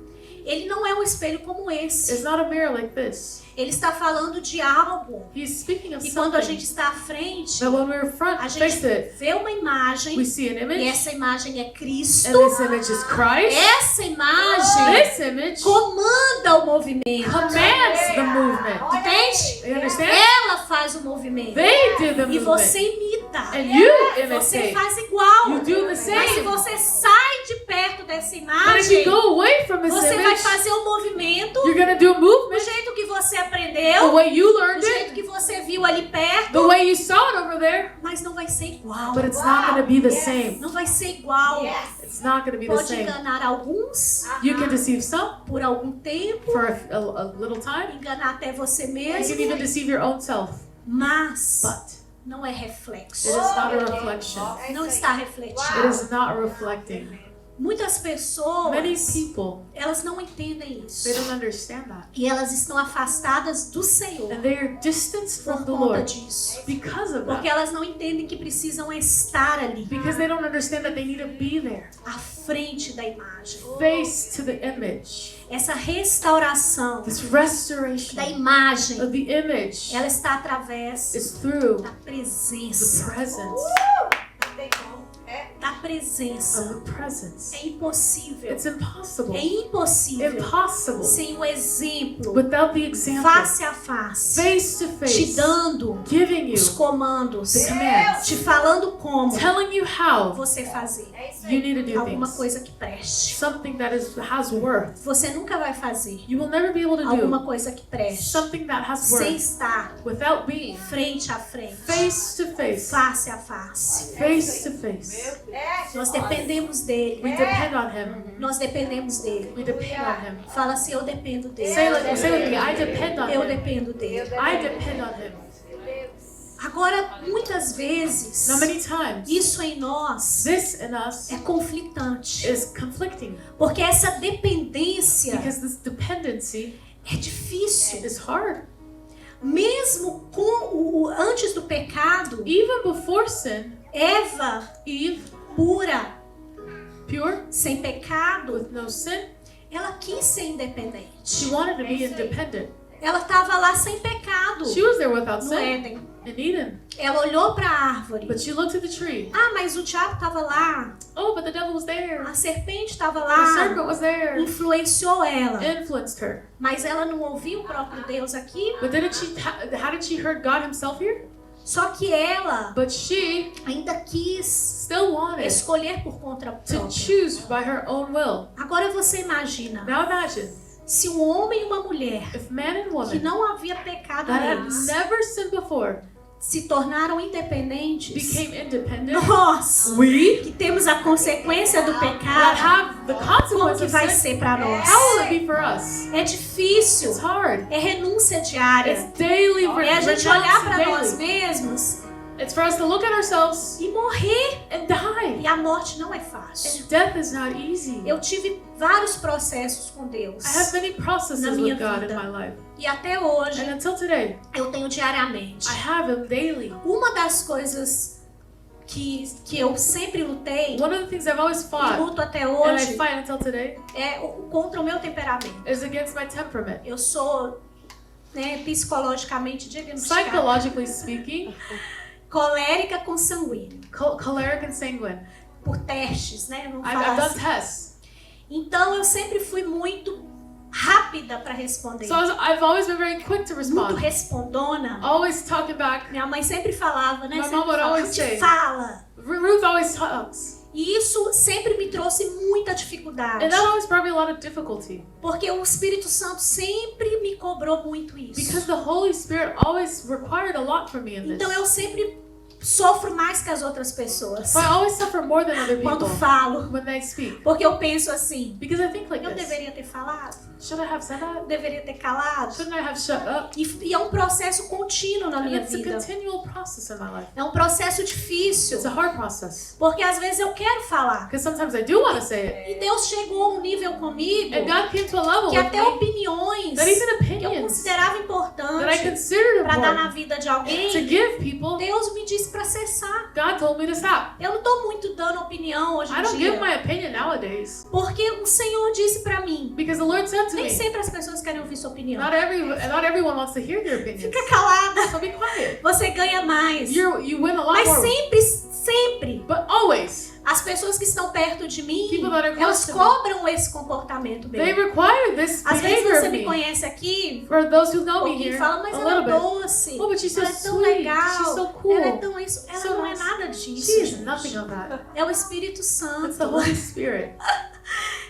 ele não é um espelho como is esse. not a mirror like this. Ele está falando de algo He's speaking of que quando a something gente está à frente, that when we're front, a gente face it, vê uma imagem we see an e image, essa imagem é Cristo. and this image is Christ. Essa imagem This image comanda o movimento. commands the movement. Entende? You understand? Ela faz o movimento. They do the E você movement, imita. and you Você imitate. faz igual. You do the Mas se same. você sai de perto dessa But if imagem, you go away from this você vai image, fazer o movimento you're gonna do a do movement jeito que você the aprendeu, way you do learned jeito it, que você viu ali perto, the way you saw it over there, mas não vai ser igual. but it's not gonna be the same. Não vai ser igual. It's not gonna be the Pode same. enganar alguns You can deceive some por algum tempo, for a little time. enganar até você You mesmo, can even deceive your own self, mas but não é reflexo. it is not a reflection. Não está It refletindo. is not reflecting. Muitas Many pessoas, people, elas não entendem isso. they don't understand that. E elas estão afastadas do Senhor And they are distanced por from the conta Lord disso. because of Porque that. elas não entendem que precisam estar ali, Because they don't understand that they need to be there, à frente da imagem. face to the image. Essa restauração This restoration da imagem, of the image ela está através is through da the presença. presence Da presença. of the presence. É impossível. It's impossible. É impossível Impossible sem o exemplo without the example, face a face, face to te face, dando giving you os comandos, the commands, te falando como telling you how você fazer. You need to do alguma things. coisa que preste. Something that has worth. Você nunca vai fazer You will never be able to alguma do coisa que preste something that has sem worth estar without being frente a frente, face to face. face a face. Face to face. Nós dependemos dele. We depend on Him. Nós dependemos dele. We depend on Him. Fala assim, eu dependo dele. Say with me, I depend on Eu Him. dependo dele. I depend on Him. Agora, muitas vezes, Now many times, isso em nós this in us é conflitante. is conflicting Porque essa dependência because this dependency é difícil. is hard. Mesmo antes do pecado, Even before sin, Eva, Eve, pura, pure, sem pecado, with no sin, ela quis ser independente. she wanted to be independent. Ela estava lá sem pecado She was there without no sin Éden. in Eden, Ela olhou para a árvore. but she looked at the tree. Ah, mas o diabo estava lá. Oh, but the devil was there. A serpente estava The lá. serpent was there. Influenciou ela. Influenced her. Mas ela não ouviu o próprio Deus aqui. But how did she heard God Himself here? Só que ela But she ainda quis still wanted escolher por conta to própria. choose by her own will. Agora você imagina, Now imagine se um homem e uma mulher if man and que woman não havia pecado that had neles never sinned before se tornaram independentes. became independent. Nós, We que temos a consequência do that pecado, have the como consequence que of vai sin. ser para nós? How will it be for us? É difícil, It's hard. é renúncia diária. It's daily É a gente olhar para nós daily. mesmos It's for us to look at ourselves e morrer. and die. E a morte não é fácil. And death is not easy. Eu tive vários processos com Deus. I have many processes Na minha with God in vida. my life. E até hoje And until today, eu tenho diariamente. I have Him daily. Uma das coisas que eu sempre lutei, One of the things I've always e fought, luto até and I hoje, fight until today, é contra o meu temperamento. is against my temperament. Eu sou, psicologicamente diagnosticada, Psychologically speaking, colérica com sanguíneo, choleric and sanguine. por testes, né? Vamos I've falar done assim. tests. Então eu sempre fui muito rápida para responder, So I've always been very quick to muito respond. respondona. Always talking back. Minha mãe sempre falava, né? My Sempre mom would fala, always "Ruth, say- fala." Ruth always talks. E isso sempre me trouxe muita dificuldade. And that always brought me a lot of difficulty. Porque o Espírito Santo sempre me cobrou muito isso. Because the Holy Spirit always required a lot from me in this. Então eu sempre sofro mais que as outras pessoas So I always suffer more than other quando people falo. when they speak. Porque eu penso assim, Because I think like eu this. deveria ter falado, Should I have said eu that? deveria ter calado. Shouldn't I have shut up? E é um processo contínuo na And minha it's a vida. continual process in my life. É um processo difícil. It's a hard process. Porque às vezes eu quero falar. Because sometimes I do want to say it. E Deus chegou a um nível comigo And God came to a level que with até me opiniões that even que eu opinions considerava that I importante considered para dar na important vida de to alguém, give people, Deus me disse para cessar. God told me to stop. Eu não tô muito dando opinião hoje I em don't give dia. my opinion nowadays. Porque o Senhor disse pra mim, Because the Lord said to nem me, sempre as pessoas querem ouvir sua opinião. not everyone wants to hear their opinions. Fica calada, So be quiet. você ganha mais. You win a lot Mas more. sempre, But always, as pessoas que estão perto de mim, People that are close elas to me, cobram esse comportamento they meu. require this Às vezes behavior você of me me. conhece aqui, For those who know me alguém here, fala, mas a ela é little bit. doce, Oh, but she's so ela é tão sweet, legal, she's so cool. ela é tão isso. Ela So não é nice. nada disso, She is gente. nothing of that. É o Espírito Santo. It's the Holy Spirit.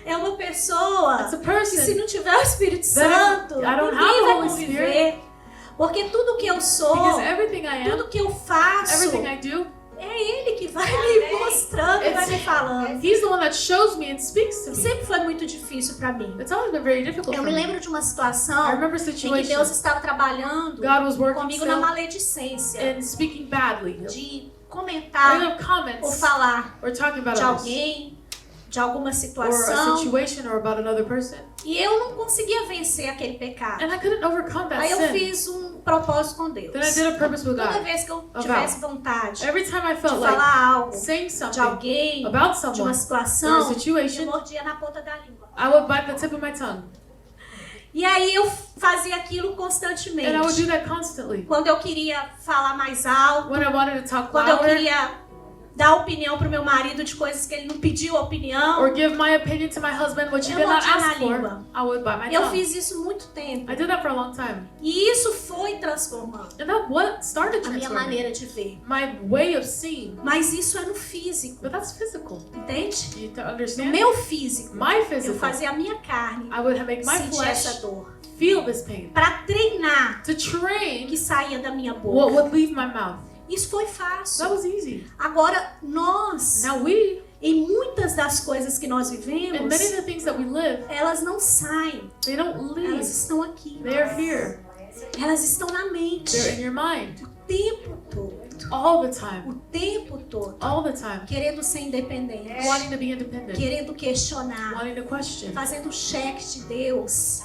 É uma pessoa It's a que se person. não tiver o Espírito That Santo, I don't ninguém have the vai Holy conviver. Porque tudo que eu sou, Because everything I am, tudo que eu faço, everything I do, é Ele que vai me mostrando e vai me falando. He's the one that shows me and speaks to me. Sempre foi muito difícil pra mim. It's always been very difficult Eu for me me. lembro de uma I situação remember em que situations Deus estava trabalhando God was working comigo na still maledicência and speaking badly. de I comentar have ou comments falar or talking about de others alguém, de alguma or a situação, situation or about another person. e eu não conseguia vencer aquele pecado. And I couldn't overcome that Aí eu sin. fiz um propósito com Deus. Then I did a purpose with Toda God. vez que eu tivesse vontade Every time I de felt like falar algo saying de something alguém, about de uma someone or a situação, eu situation, mordia na ponta da língua. I would bite the tip of my tongue. E aí eu fazia aquilo And I would do constantemente. that constantly. Quando eu queria falar mais alto, When I wanted to talk quando eu louder, queria dar opinião pro meu marido de coisas que ele não pediu opinião. Or give my opinion to my husband, which he Eu did not mordia na ask for. língua. I would bite my Eu tongue. fiz isso muito tempo. I did that for a long time. E isso foi transformando And that what started a minha transforming maneira de ver. my way of seeing. Mas isso é no físico, But that's physical. entende? You to No understand? meu físico, My eu physical. fazia a minha carne I would make my sentir essa flesh dor. feel this pain. Para treinar To o train que saía da minha what boca. would leave my mouth. Isso foi That fácil. was easy. Agora, nós, Now we, em muitas das coisas que nós and vivemos, many of the things that we live, elas não saem. they don't Elas leave. estão aqui. They are here. Elas estão na They're mente. in your mind. O tempo todo. All the time. O tempo todo. All the time. Querendo ser independente. Wanting to be independent. Querendo questionar. Wanting to question. Fazendo cheque de Deus.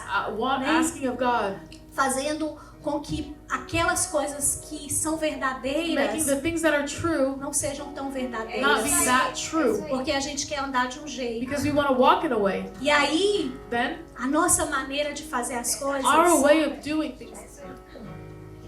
Asking of God. Fazendo com que aquelas coisas que são Making verdadeiras the things that are true não sejam tão not be verdadeiras. that true. Porque a gente quer andar de um jeito. Because we want to walk in a way. E aí, Then a nossa maneira de fazer as coisas our way of doing things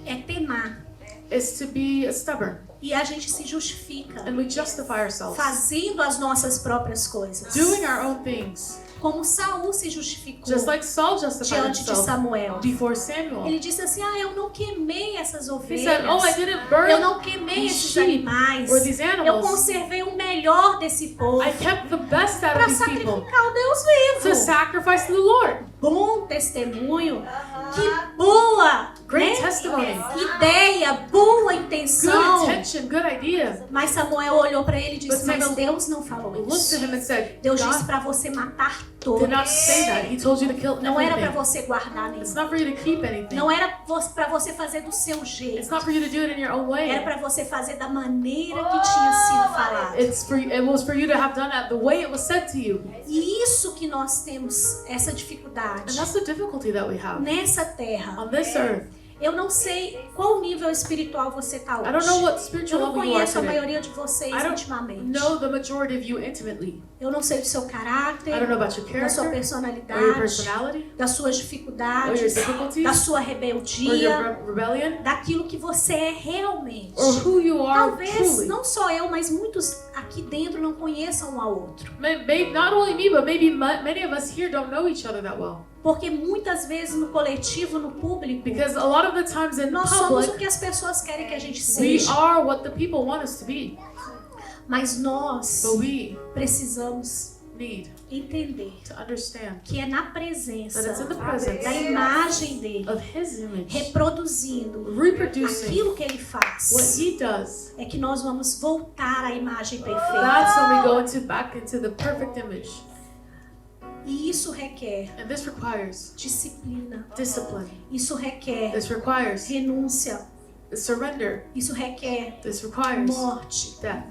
é temar. is to be stubborn. E a gente se justifica And we justify ourselves. fazendo as nossas próprias coisas. Doing our own things. Como Saul se justificou Just like Saul justified diante de himself Samuel. before Samuel. Ele disse assim, eu não queimei essas He ovelhas. said, oh, I didn't Eu burn não queimei esses sheep animais. or these Eu animals. conservei o melhor desse povo I kept the best out para of these people sacrificar o Deus to vivo. sacrifice to the Lord. Bom testemunho. Que boa, Great né? testimony. Ideia, boa Good intenção. intention, good idea. Mas Samuel olhou para ele e disse, But mas Samuel Deus não falou Looked at isso. him and said, Deus disse God para você matar did todos. not say that. He told you to kill Não era para everything. você guardar It's nenhum. not for you to keep anything. Não era para você fazer do seu It's jeito. not for you to do it in your own Era way. para você fazer da maneira que tinha sido falado. It was for you to have done it the way it was said to you. E isso que nós temos, essa And dificuldade. that's the difficulty that we have Nessa terra. on this earth. Eu não sei qual nível espiritual você está I don't hoje. know what Eu spiritual não level you are conheço a today. maioria de vocês I don't intimamente. know the majority of you intimately. Eu não sei do seu I don't caráter, know about your da sua character or your personalidade, personality das suas or your dificuldades, difficulties da sua or your rebeldia, rebellion daquilo que você é realmente. or who you are Talvez truly. não só eu, mas muitos aqui dentro não conheçam um ao outro. Maybe not only me, but maybe many of us here don't know each other that well. Porque muitas vezes no coletivo, no público, Because a lot of the times in nós somos o public, que as pessoas querem que a gente we seja. are what the people want us to be. Mas nós But we precisamos need entender to understand que é na that presença it's in the presence da imagem dele, of His image, reproduzindo reproducing aquilo que ele what faz, He does. é que nós vamos voltar à imagem perfeita. That's when we go back into the perfect image. E isso requer And this requires disciplina, discipline. isso requer This requires renúncia, surrender. isso requer This requires morte death.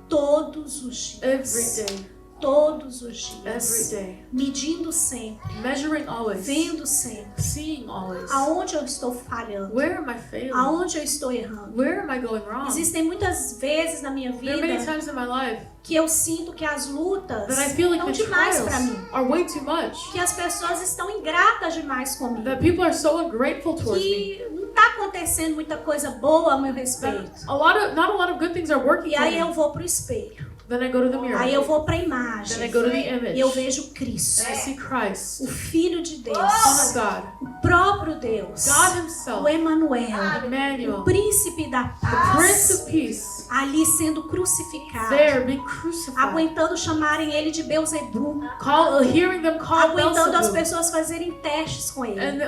todos os Every dias. day. Todos os Every dias. day. Medindo sempre, Measuring always. vendo sempre Seeing always. aonde eu estou falhando, Where am I failing? aonde eu estou errando. Where am I going wrong? Existem muitas vezes na minha There are many vida times in my life que eu sinto que as lutas that I feel like estão the demais para trials mim. are way too much. Que as pessoas estão ingratas demais comigo. That people are so ungrateful towards me. Que não está acontecendo muita coisa boa a meu respeito. That not a lot of good things are working E for aí eu me. vou pro espelho. Then I go to the mirror. Aí eu vou pra imagem. Then I go to the image. E eu vejo Cristo, And I see Christ, o Filho de Deus, Son of God, o próprio Deus, God Himself, o Emmanuel, o Emmanuel, príncipe da the Prince paz, of Peace, ali sendo crucificado, there being crucified, aguentando chamarem ele de Beuzebu, hearing them call aguentando as Beelzebub, pessoas fazerem testes com ele, and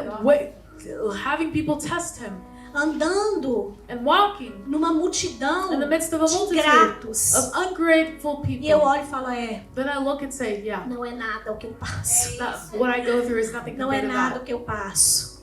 having people test Him, andando and walking numa multidão in the midst of a de multitude gratos. of ungrateful E eu people. olho e falo, Then I look and say, yeah, não é nada o que eu passo. what I go through is nothing Não é compared to nada that. o que eu passo.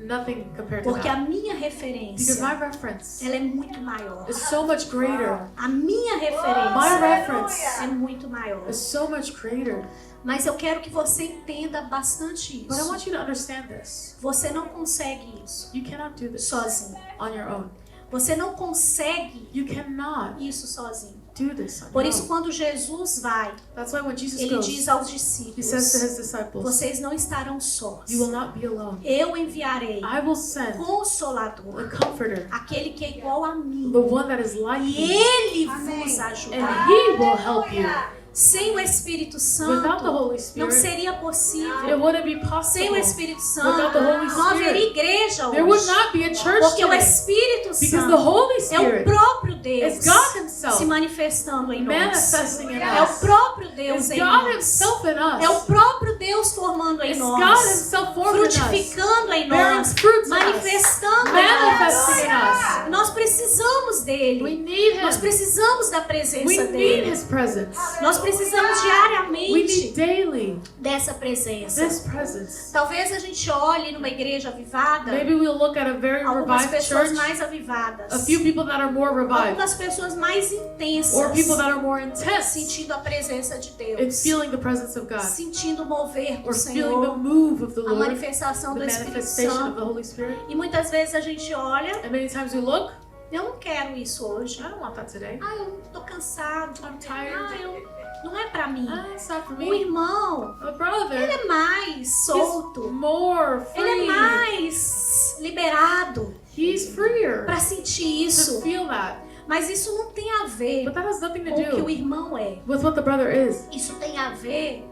Nothing compared to Porque a that. minha Because referência, my reference ela é muito maior. is so much greater. A minha My referência reference é muito maior. is so much greater. Mas eu quero que você entenda bastante But I isso. want you to understand this. Você não consegue isso You cannot do this sozinho. on your own. Você não consegue You cannot isso sozinho. do this on Por your isso, own. quando Jesus vai, That's why when Jesus ele goes, diz aos he says to discípulos: his disciples, vocês não estarão sós. you will not be alone. Eu enviarei I will send Consolador, the Comforter, aquele que é igual a mim, the one that is like e me, ele Amém. vos and ajudará. he will help you. Sem o Espírito Without the Santo, Holy não Spirit, seria it possível. wouldn't be Sem o possible. Espírito Without the Santo, Holy não haveria Spirit, igreja there would hoje. not be a church Porque o today. Espírito Because the Santo Holy é o Spirit próprio Deus is God Himself se manifestando em nós. manifesting in É o us. próprio Deus It's em God nós. Himself in É o us. próprio Deus formando em It's God nós. Himself forming in us, Frutificando em bearing nós. fruits in us, Manifestando em manifesting in nós. us. Nós precisamos We dele. need Nós Him. precisamos da presença We need dele. His presence. Nós precisamos We diariamente need daily dessa presença. this presence. Talvez a gente olhe numa igreja avivada, Maybe we'll look at a very algumas revived pessoas church, mais avivadas, a few people that are more revived, algumas pessoas mais intensas, or people that are more intense sentindo a presença de in Deus, feeling the presence of God, sentindo o mover do or feeling the Senhor, move of the a Lord, manifestação the do Espírito manifestation of the Santo. Holy Spirit. E muitas vezes a gente olha, And many times we look, eu não quero isso hoje. I don't want that today. Ah, eu tô cansado. I'm tired. Não é pra mim. It's not for O me. irmão, A ele brother é mais solto. is more Ele é free. mais liberado He's freer para sentir to isso. feel that. Mas isso não tem a ver But that has nothing to com o que o do irmão é. with what the brother is. Isso tem a ver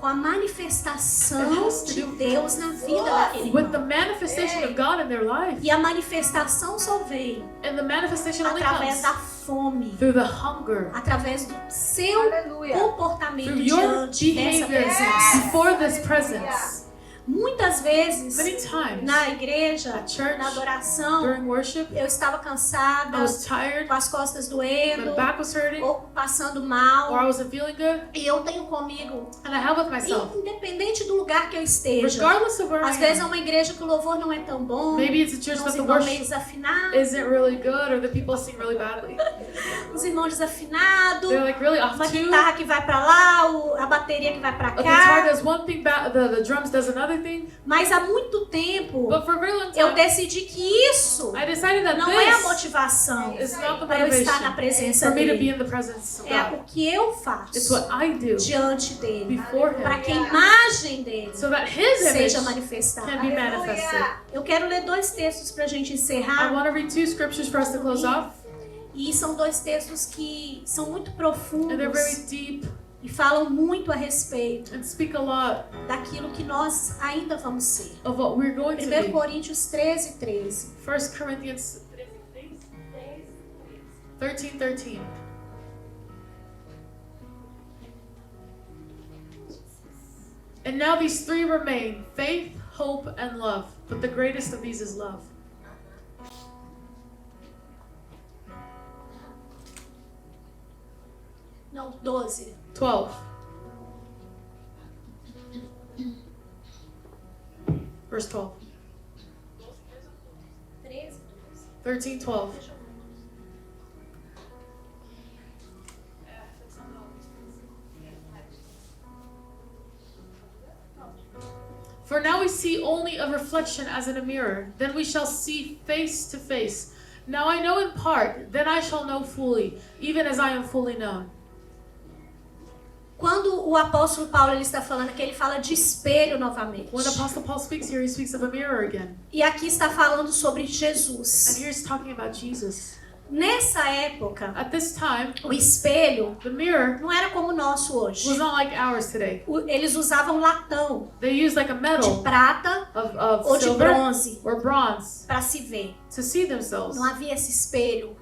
com a manifestação It has to de do Deus na vida daquele With the irmão. manifestation of God in their life. E a manifestação só vem And the manifestation only através comes da fome, through the hunger, através do seu Aleluia. comportamento through your diante dessa behavior presença. before this presence. Muitas vezes, Many times na igreja, at church, na adoração, during worship, eu estava cansada, I was tired, com as costas my doendo, back was hurting, ou passando or I mal. wasn't feeling good, E eu tenho comigo, and I have with myself, independente do lugar que eu esteja. regardless of where I Às vezes é am. uma igreja que o louvor não é tão bom, Maybe it's a church os that the irmãos meio worship desafinados, isn't really good, or the people sing really badly. os irmãos desafinados, They're like really off uma tune. guitarra que vai pra lá, a bateria que vai pra A guitar cá. does one thing, the drums does another thing. Mas há muito tempo But for a very long eu time, decidi que isso I decided that não é a this motivação is not the para eu estar na motivation presença for me to be dele. in the presence of É God. o que eu It's faço what I do diante dele, before para Him, que a imagem dele so that His image seja manifestada. can be manifested. Eu quero ler 2 textos para a gente I encerrar. want to read 2 scriptures for us to close off, E são 2 textos que são muito and they're very profundos deep e falam muito a respeito and speak a lot daquilo que nós ainda vamos ser. of what we're going to 1 be. Coríntios 13:13. 1 Corinthians 13:13. And now these 3 remain: faith, hope, and love. But the greatest of these is love. Não, 12. 12. Verse 12. 13, 13, 12. For now we see only a reflection as in a mirror, then we shall see face to face. Now I know in part, then I shall know fully, even as I am fully known. Quando o apóstolo Paulo ele está falando aqui, ele fala de espelho novamente. When Apostle Paul speaks here, he speaks of a mirror again. E aqui está falando sobre And Jesus. here he's talking about Jesus. Nessa época, At this time, o espelho the mirror não era como o nosso hoje. was not like ours today. Eles usavam latão They used like a de metal prata of ou de silver bronze or bronze para se ver. to see themselves. Não havia esse espelho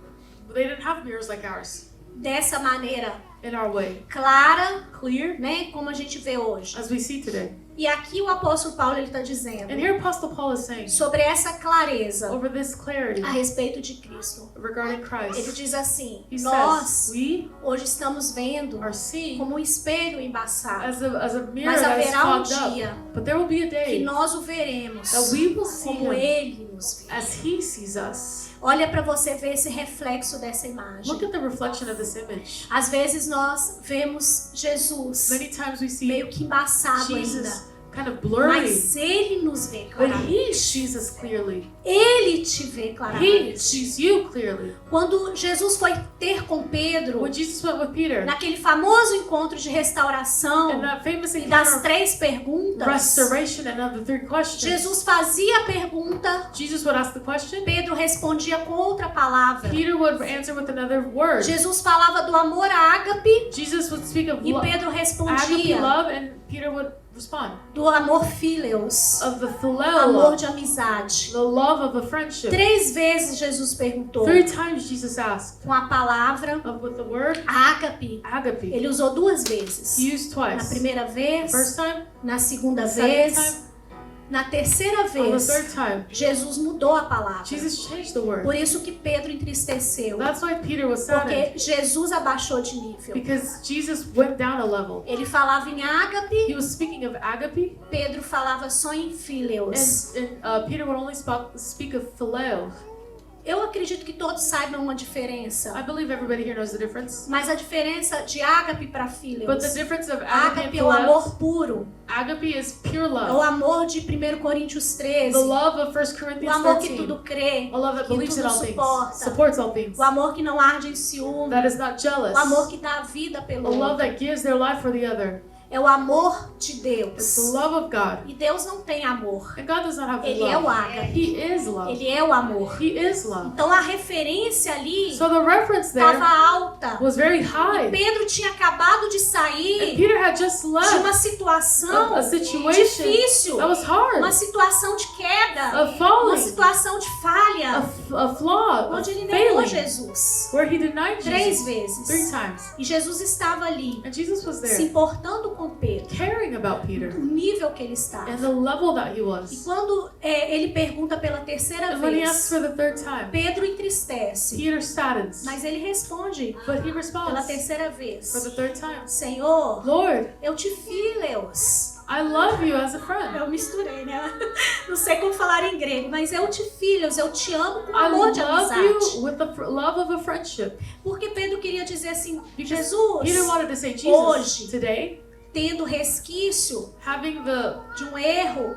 They didn't have mirrors like ours dessa maneira in our way. clara, Clear né, como a gente vê hoje. as we see today. E aqui o apóstolo Paulo ele está dizendo And here Apostle Paul is saying sobre essa clareza over this clarity a respeito de Cristo. regarding Ele Christ. diz assim: He nós says, we hoje estamos vendo are seeing como um espelho embaçado, as a mirror mas that is haverá fogged dia up. But there will be a que day nós o veremos that we will see como him ele nos vê. as he sees us. Olha para você ver esse reflexo dessa imagem. Look at the reflection of this image. Às vezes nós vemos Jesus Many times we see meio que embaçado Jesus ainda, kind of blurry. Mas Ele nos vê But claramente. He sees us clearly. Ele te vê He claramente. sees you clearly. Quando Jesus foi ter com Pedro, When Jesus went with Peter, naquele famoso encontro de in restauração that famous e das encounter 3 of perguntas, restoration and of the 3 questions, Jesus fazia a pergunta, Jesus would ask the question, Pedro respondia com outra palavra. Peter would answer with another word. Jesus falava do amor ágape Jesus would speak of e Pedro agape respondia love, and Peter would respond do amor phileos, of the phileo amor love, de amizade. the love of a friendship. 3 vezes Jesus perguntou 3 times Jesus asked com a palavra with the word ágape. agape. Ele usou 2 vezes. He used Na twice. primeira vez, First time, na segunda second vez, time, na terceira on the vez, third time. Jesus mudou a palavra. Jesus changed the word. Por isso que Pedro entristeceu, That's why Peter was saddened, porque Jesus abaixou de nível. because Jesus went down a level. Ele falava em ágape, He was speaking of agape, Pedro falava só em phileos. and Peter would only speak of phileo. Eu acredito que todos saibam uma diferença, I believe everybody here knows the difference. mas a diferença de ágape para But the phileos, difference of agape and ágape é o phileo, amor puro, agape is pure é o love. amor de 1 Coríntios 13, The love of 1 o Corinthians amor que 13. tudo crê, A love that que believes in tudo all things, suporta, supports all things, o amor que não arde em ciúme, that is not jealous, o amor que dá a vida pelo a love outro. that gives their life for the other. É o amor de It's Deus. the love of God. E Deus não tem amor. And God does not have Ele é o love. ágape. He is love. Ele é o amor. He is love. Então a referência ali So the reference estava there alta. was very high. Pedro tinha acabado de And sair Peter had just de uma left situação a situation difícil, that was hard, uma situação de queda, of uma falling, situação de falha, a flaw, of onde ele negou failing, Jesus where he denied 3 Jesus 3 vezes. times. E Jesus estava ali, And Jesus was se there, importando com Pedro, caring about Peter o nível que ele estava. and the level that he E was. quando ele pergunta pela terceira And when he asks vez, for the 3rd time, Pedro entristece, Peter saddens, mas ele responde but he pela responds terceira for vez: the 3rd time, Senhor, Lord, eu te phileos. I love you as a friend. Eu misturei, né? Não sei como falar em grego, mas eu te phileos, eu te amo com I amor de love amizade. you with the love of a friendship. Porque Pedro queria dizer assim: Because Jesus, Peter wanted to say, Jesus, hoje, today, tendo resquício having de um erro,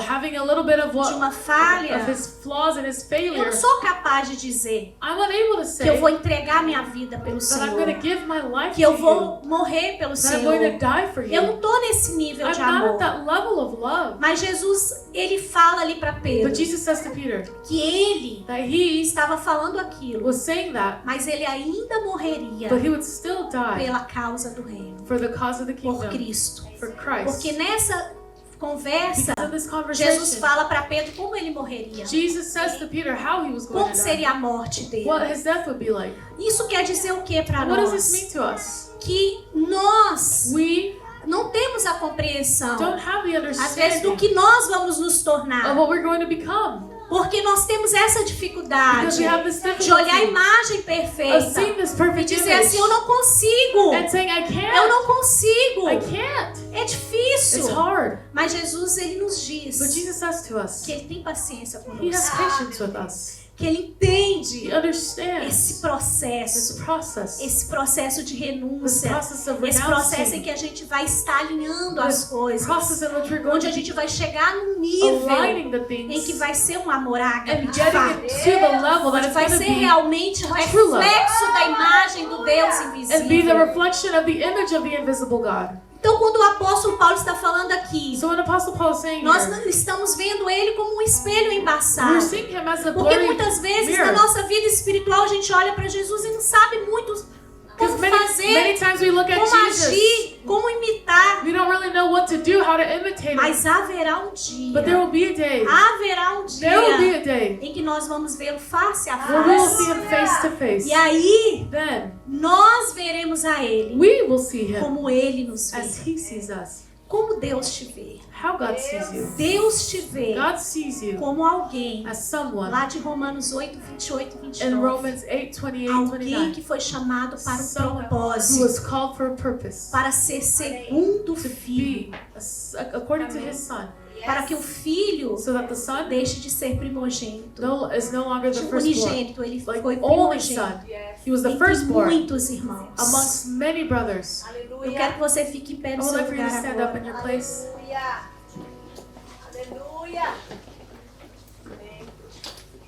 having a little bit of de uma falha, of his flaws and his eu failure, não sou capaz de dizer I'm unable to que eu say vou entregar minha vida pelo that I'm Senhor, going to give my life que eu to you, vou morrer pelo that I'm going to Senhor. die for Eu you. não tô nesse nível I'm de not at amor. that level of love. Mas Jesus, ele fala ali para Pedro But Jesus says to Peter que ele that he estava falando aquilo, was saying that, mas ele ainda morreria but he would still die pela causa do reino, for the cause of the por kingdom, Cristo. for Christ. Porque nessa conversa, Because in this Jesus conversation, fala para Pedro como ele morreria, Jesus says to Peter how he was going como to die, seria a morte dele. what his death would be like. Isso quer dizer o que para And what does this nós? mean to us? Que nós We não temos a compreensão, don't have the às vezes, do understanding que nós vamos nos of tornar. what we're going to become. Porque nós temos essa Because dificuldade we have this de olhar a difficulty imagem of perfeita seeing this e perfect dizer image assim, eu não consigo, and saying, I eu can't, não consigo, I can't. é difícil. It's hard. Mas Jesus, ele nos diz But Jesus says to us, que ele tem paciência He has conosco, patience with us. que ele entende He understands esse this processo, process, esse processo de this renúncia, process of esse processo em renouncing, que a gente vai estar alinhando as this coisas, process in which we're going onde a to gente be vai chegar num nível aligning the em que things vai ser um amor ágape and de getting fato. it to the level that Onde it's vai going to ser be realmente um true love. reflexo da imagem do Deus and be the invisível. reflection of the image of the invisible God. Então, quando o apóstolo Paulo está falando aqui, So when Apostle Paul is saying nós here, não estamos vendo ele como um espelho we're embaçado. seeing him as a Porque blurry muitas vezes na mirror. nossa vida espiritual a gente olha para Jesus e não sabe muito como Because many fazer, times we look at como Jesus, agir, como imitar. we don't really know what to do, how to imitate him. Mas haverá um dia, But there will be a day, haverá um there will be dia a day em que nós vamos vê-lo face a where we will see face. him face to face. E aí, Then nós veremos a ele we will see him como ele nos as vê. he sees us. Como Deus te vê. How God sees you. Deus te vê God sees you como alguém, as someone lá de Romanos 8, 28 e in 29. Romans 8, 28, Alguém 29, que foi chamado para um someone who propósito, was called for a purpose, para ser segundo to filho, be according to his son, para que o filho so that the son deixe de ser primogênito. is no longer the firstborn, Unigênito, ele like foi only primogênito. son. He was the Entre firstborn muitos irmãos. amongst many brothers. Eu quero que você fique em pé I no would seu like for you to lugar stand up in agora. your place.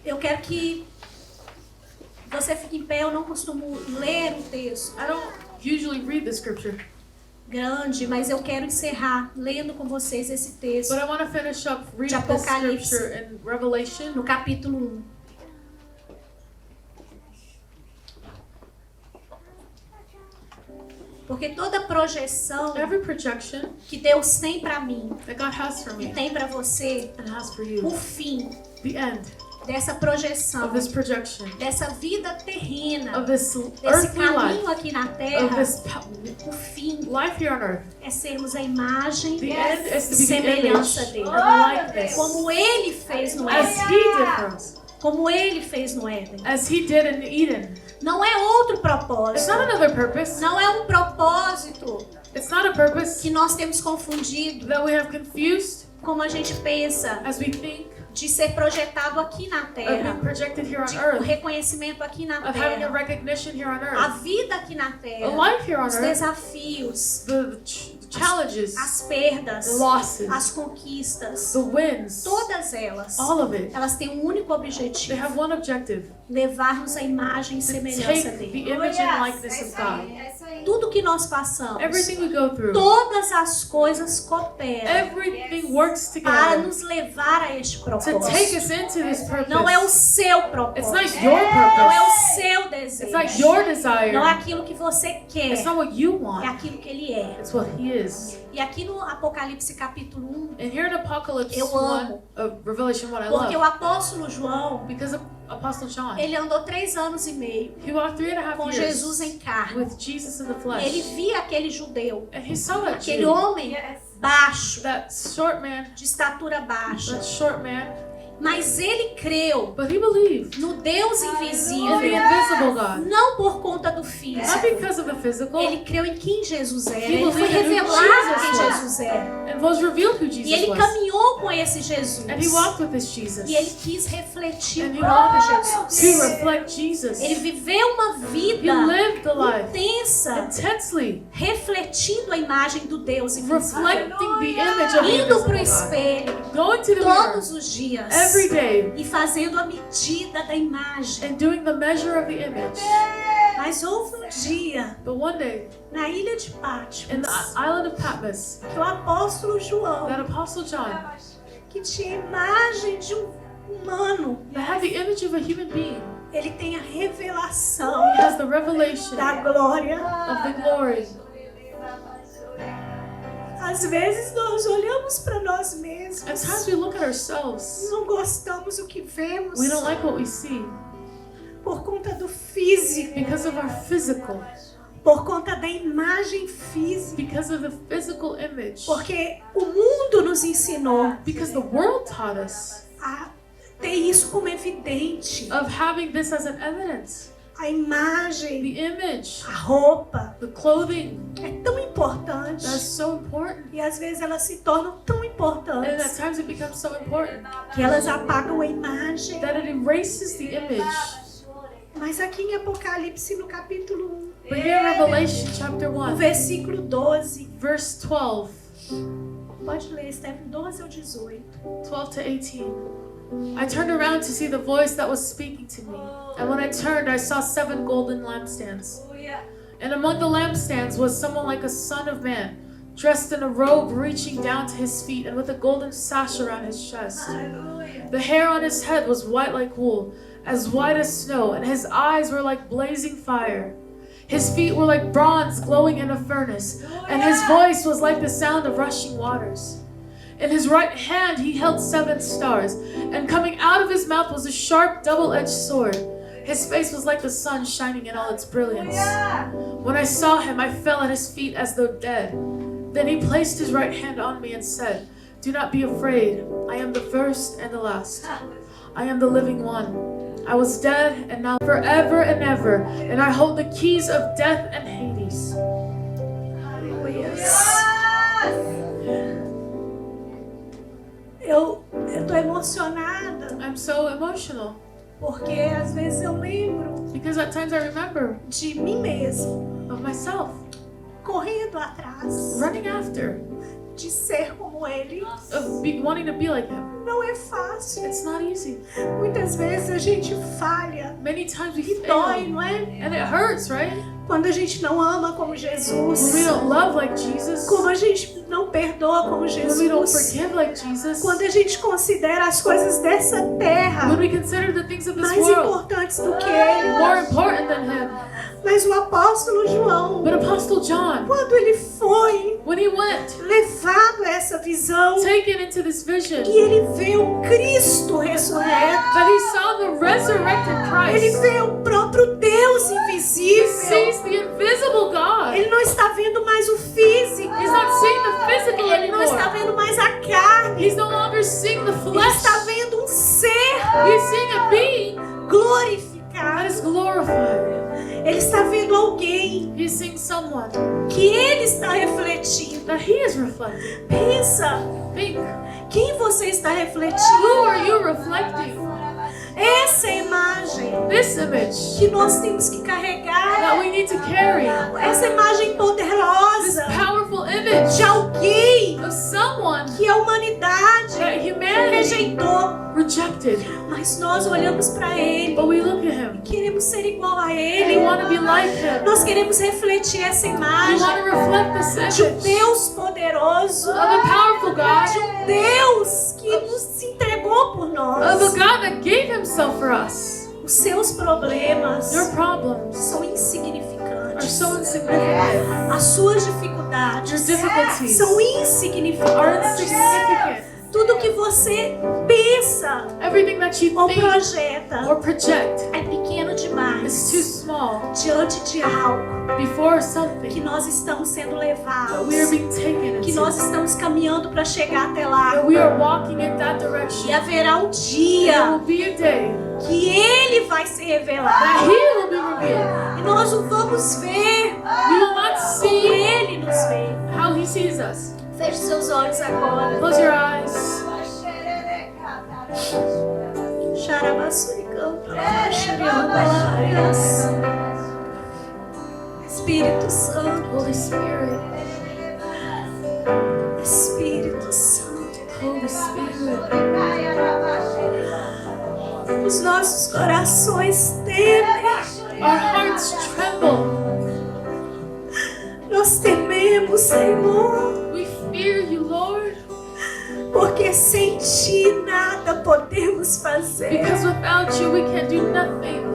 Eu quero que você fique em pé. Eu não costumo ler um texto I don't usually read the scripture, grande, mas eu quero encerrar lendo com vocês esse texto but I want to finish up reading De this Apocalipse. scripture in Revelation, no capítulo 1. Porque toda projeção every projection que Deus tem para mim that God has for e me tem para você, and has for o you, fim the end dessa projeção, of this projection, dessa vida terrena, of this desse earthly life, caminho aqui na of terra, this o fim life here on earth. é sermos a imagem The e end is to be the semelhança image dele. and the likeness Como ele fez no as Éden. He did for us, Como ele fez no Éden. as He did in Eden. Não é outro It's propósito. not another purpose. Não é um propósito It's not a purpose que nós temos confundido, that we have confused como a gente pensa, as we think de ser projetado aqui na of terra, being projected here on de o earth, reconhecimento aqui na of having a terra, recognition here on a earth, vida aqui na a terra, life here on os earth, desafios, the challenges, as perdas, the losses, as conquistas, the wins, todas elas, all of it. elas têm um único They objetivo: have one objective: levar-nos à imagem e to semelhança take the dele. image and likeness of God. É isso aí. Tudo que nós passamos, Everything we go through, todas as coisas cooperam everything works para together nos levar a este to take propósito. us into this Não é o purpose. seu It's propósito, not your não é o purpose. seu It's not desejo, your não é desire. aquilo que você quer, It's not what you é want. aquilo que ele é. It's what He is. E aqui no Apocalipse capítulo 1, And here in Apocalypse Eu 1, amo. Revelation 1, I porque o love. apóstolo João, Because of Apostle John, ele andou 3 anos e meio he walked 3.5 com years Jesus em carne. with Jesus in the Ele flesh. via aquele judeu, And he saw that aquele Jew, homem baixo, that short man, de estatura baixa, that short man, mas ele creu but he believed no Deus in the invisível, invisible God. não por conta do Not físico. because of the physical, Ele creu em quem Jesus era. He Ele foi believed in who revelado Jesus quem was. Jesus era. and was revealed who E Jesus ele was. caminhou com esse Jesus. And he walked with this Jesus. E ele quis refletir And he o próprio wanted Jesus. to reflect Jesus. Ele viveu uma He vida lived the life intensa, intensely, refletindo a imagem do Deus invisível. reflecting the image of the Indo para o invisible God. espelho Going to the mirror todos os dias every day e fazendo a medida da imagem. and doing the measure of the image. Mas houve um dia But one day, na ilha de in Patmos the island of Patmos, que o apóstolo João, that Apostle John, que tinha a imagem de um humano, that had the image of a human being, ele tem a revelação he has the revelation da glória. of the glory. Às vezes nós olhamos para nós At mesmos, times we look at ourselves, não gostamos do que vemos we don't like what we see por conta do físico, because of our physical, por conta da imagem física, because of the physical image, porque o mundo nos ensinou because the world taught us a ter isso como evidente. of having this as an evidence. A imagem, The image, a roupa the clothing, é tão importante that's so important. e às vezes elas se tornam tão And at importantes times it becomes so important que elas apagam a imagem. that it erases the image. Mas aqui em Apocalipse, no capítulo 1, But here in Revelation chapter no 1, versículo 12, verse 12, pode ler, Stephen, 12 ao 18. 12 to 18. I turned around to see the voice that was speaking to me. And when I turned, I saw 7 golden lampstands. And among the lampstands was someone like a son of man, dressed in a robe reaching down to his feet and with a golden sash around his chest. The hair on his head was white like wool, as white as snow, and his eyes were like blazing fire. His feet were like bronze glowing in a furnace, and his voice was like the sound of rushing waters. In his right hand he held 7 stars, and coming out of his mouth was a sharp double-edged sword. His face was like the sun shining in all its brilliance. When I saw him, I fell at his feet as though dead. Then he placed his right hand on me and said, "Do not be afraid. I am the first and the last. I am the living one. I was dead and now forever and ever, and I hold the keys of death and Hades." Eu tô emocionada I'm so emotional porque às vezes eu lembro because at times I remember de mim mesma of myself correndo atrás running after de ser como Ele. of wanting to be like Him. Não é fácil. It's not easy. Muitas vezes a gente falha. Many times we E dói, fail, não é? and it hurts, right? Quando a gente não ama como When Jesus. we don't love like Jesus, Como a gente não perdoa como when we don't Jesus. forgive like Jesus, Quando a gente considera as coisas dessa terra when we consider the things of this mais world importantes do que Ele. more important than Him. Mas o apóstolo João, But Apostle John, quando ele foi when he went, levado a essa visão, taken into this vision, e ele vê o Cristo ressurreto, that he saw the resurrected ele Christ, vê o próprio Deus he invisível. sees the invisible God. Ele não está vendo mais o físico. He's not seeing the physical Ele não está anymore. vendo mais a carne. He's no longer seeing the Ele flesh. está vendo um ser He's seeing a being that glorificado. is glorified. Ele está vendo alguém He's seeing someone que ele está refletindo. that he is reflecting. Pensa, Think, quem você está who refletindo? are you reflecting? Essa é a imagem This image que nós temos que carregar. that we need to carry. Essa imagem This poderosa powerful image de alguém of someone que a humanidade that humanity rejeitou. rejected. Mas nós olhamos para ele, But we look at him. queremos ser igual a We ele. want to be like him. Nós queremos refletir essa We imagem want to reflect this de um image Deus poderoso, of a powerful God, de um Deus que nos entregou por of a nós. God that gave himself for us. Os seus problemas Your problems são are insignificantes. so insignificant. As suas Your dificuldades difficulties são are insignificantes. insignificant. Tudo que você pensa Everything that you ou think projeta or project é pequeno is too demais small diante de algo before que something nós estamos sendo that levados, we are being taken que nós into. estamos caminhando para chegar até lá. That we are walking in that E direction. haverá um There dia will be a day que Ele vai se that revelar. He will be revealed. E nós o vamos ver We will not como see Ele nos vê. how He sees us. Feche seus olhos agora. Close your eyes. Espírito Santo, Holy Spirit, Espírito Santo, Holy Spirit. os nossos corações temem. Our hearts tremble. Nós tememos, Senhor, We fear you, Lord, porque sem Ti nada podemos fazer. because without you we can do nothing.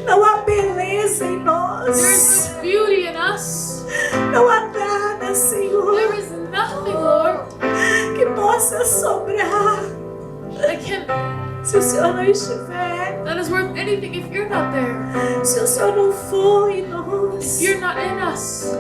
Não há beleza em There is nós. no beauty in us. Não há nada, Senhor, There is nothing, Lord, que possa sobrar that can se o Senhor não estiver. that is worth anything if you're not there. Se o Senhor não for em If nós. you're not in us.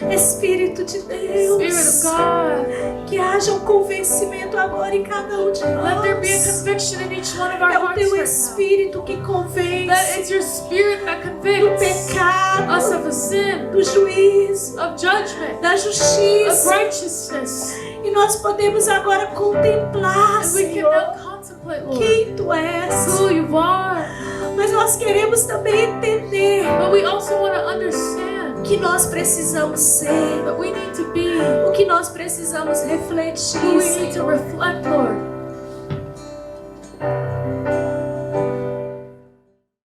Espírito de Spirit of Deus, God, que haja um convencimento agora em cada um de let there be a nós. conviction in each one of our É o hearts Teu right now. Espírito que That convence it's your spirit that do convicts us pecado, of a sin, do juízo, of judgment, da of justiça. righteousness. E nós podemos agora contemplar, And we can Senhor, now contemplate, Lord, quem Tu és. who you are. Mas nós queremos também entender But we also want to understand o que nós precisamos ser, that we need to be o que nós precisamos who refletir, we need to Senhor. reflect, Lord.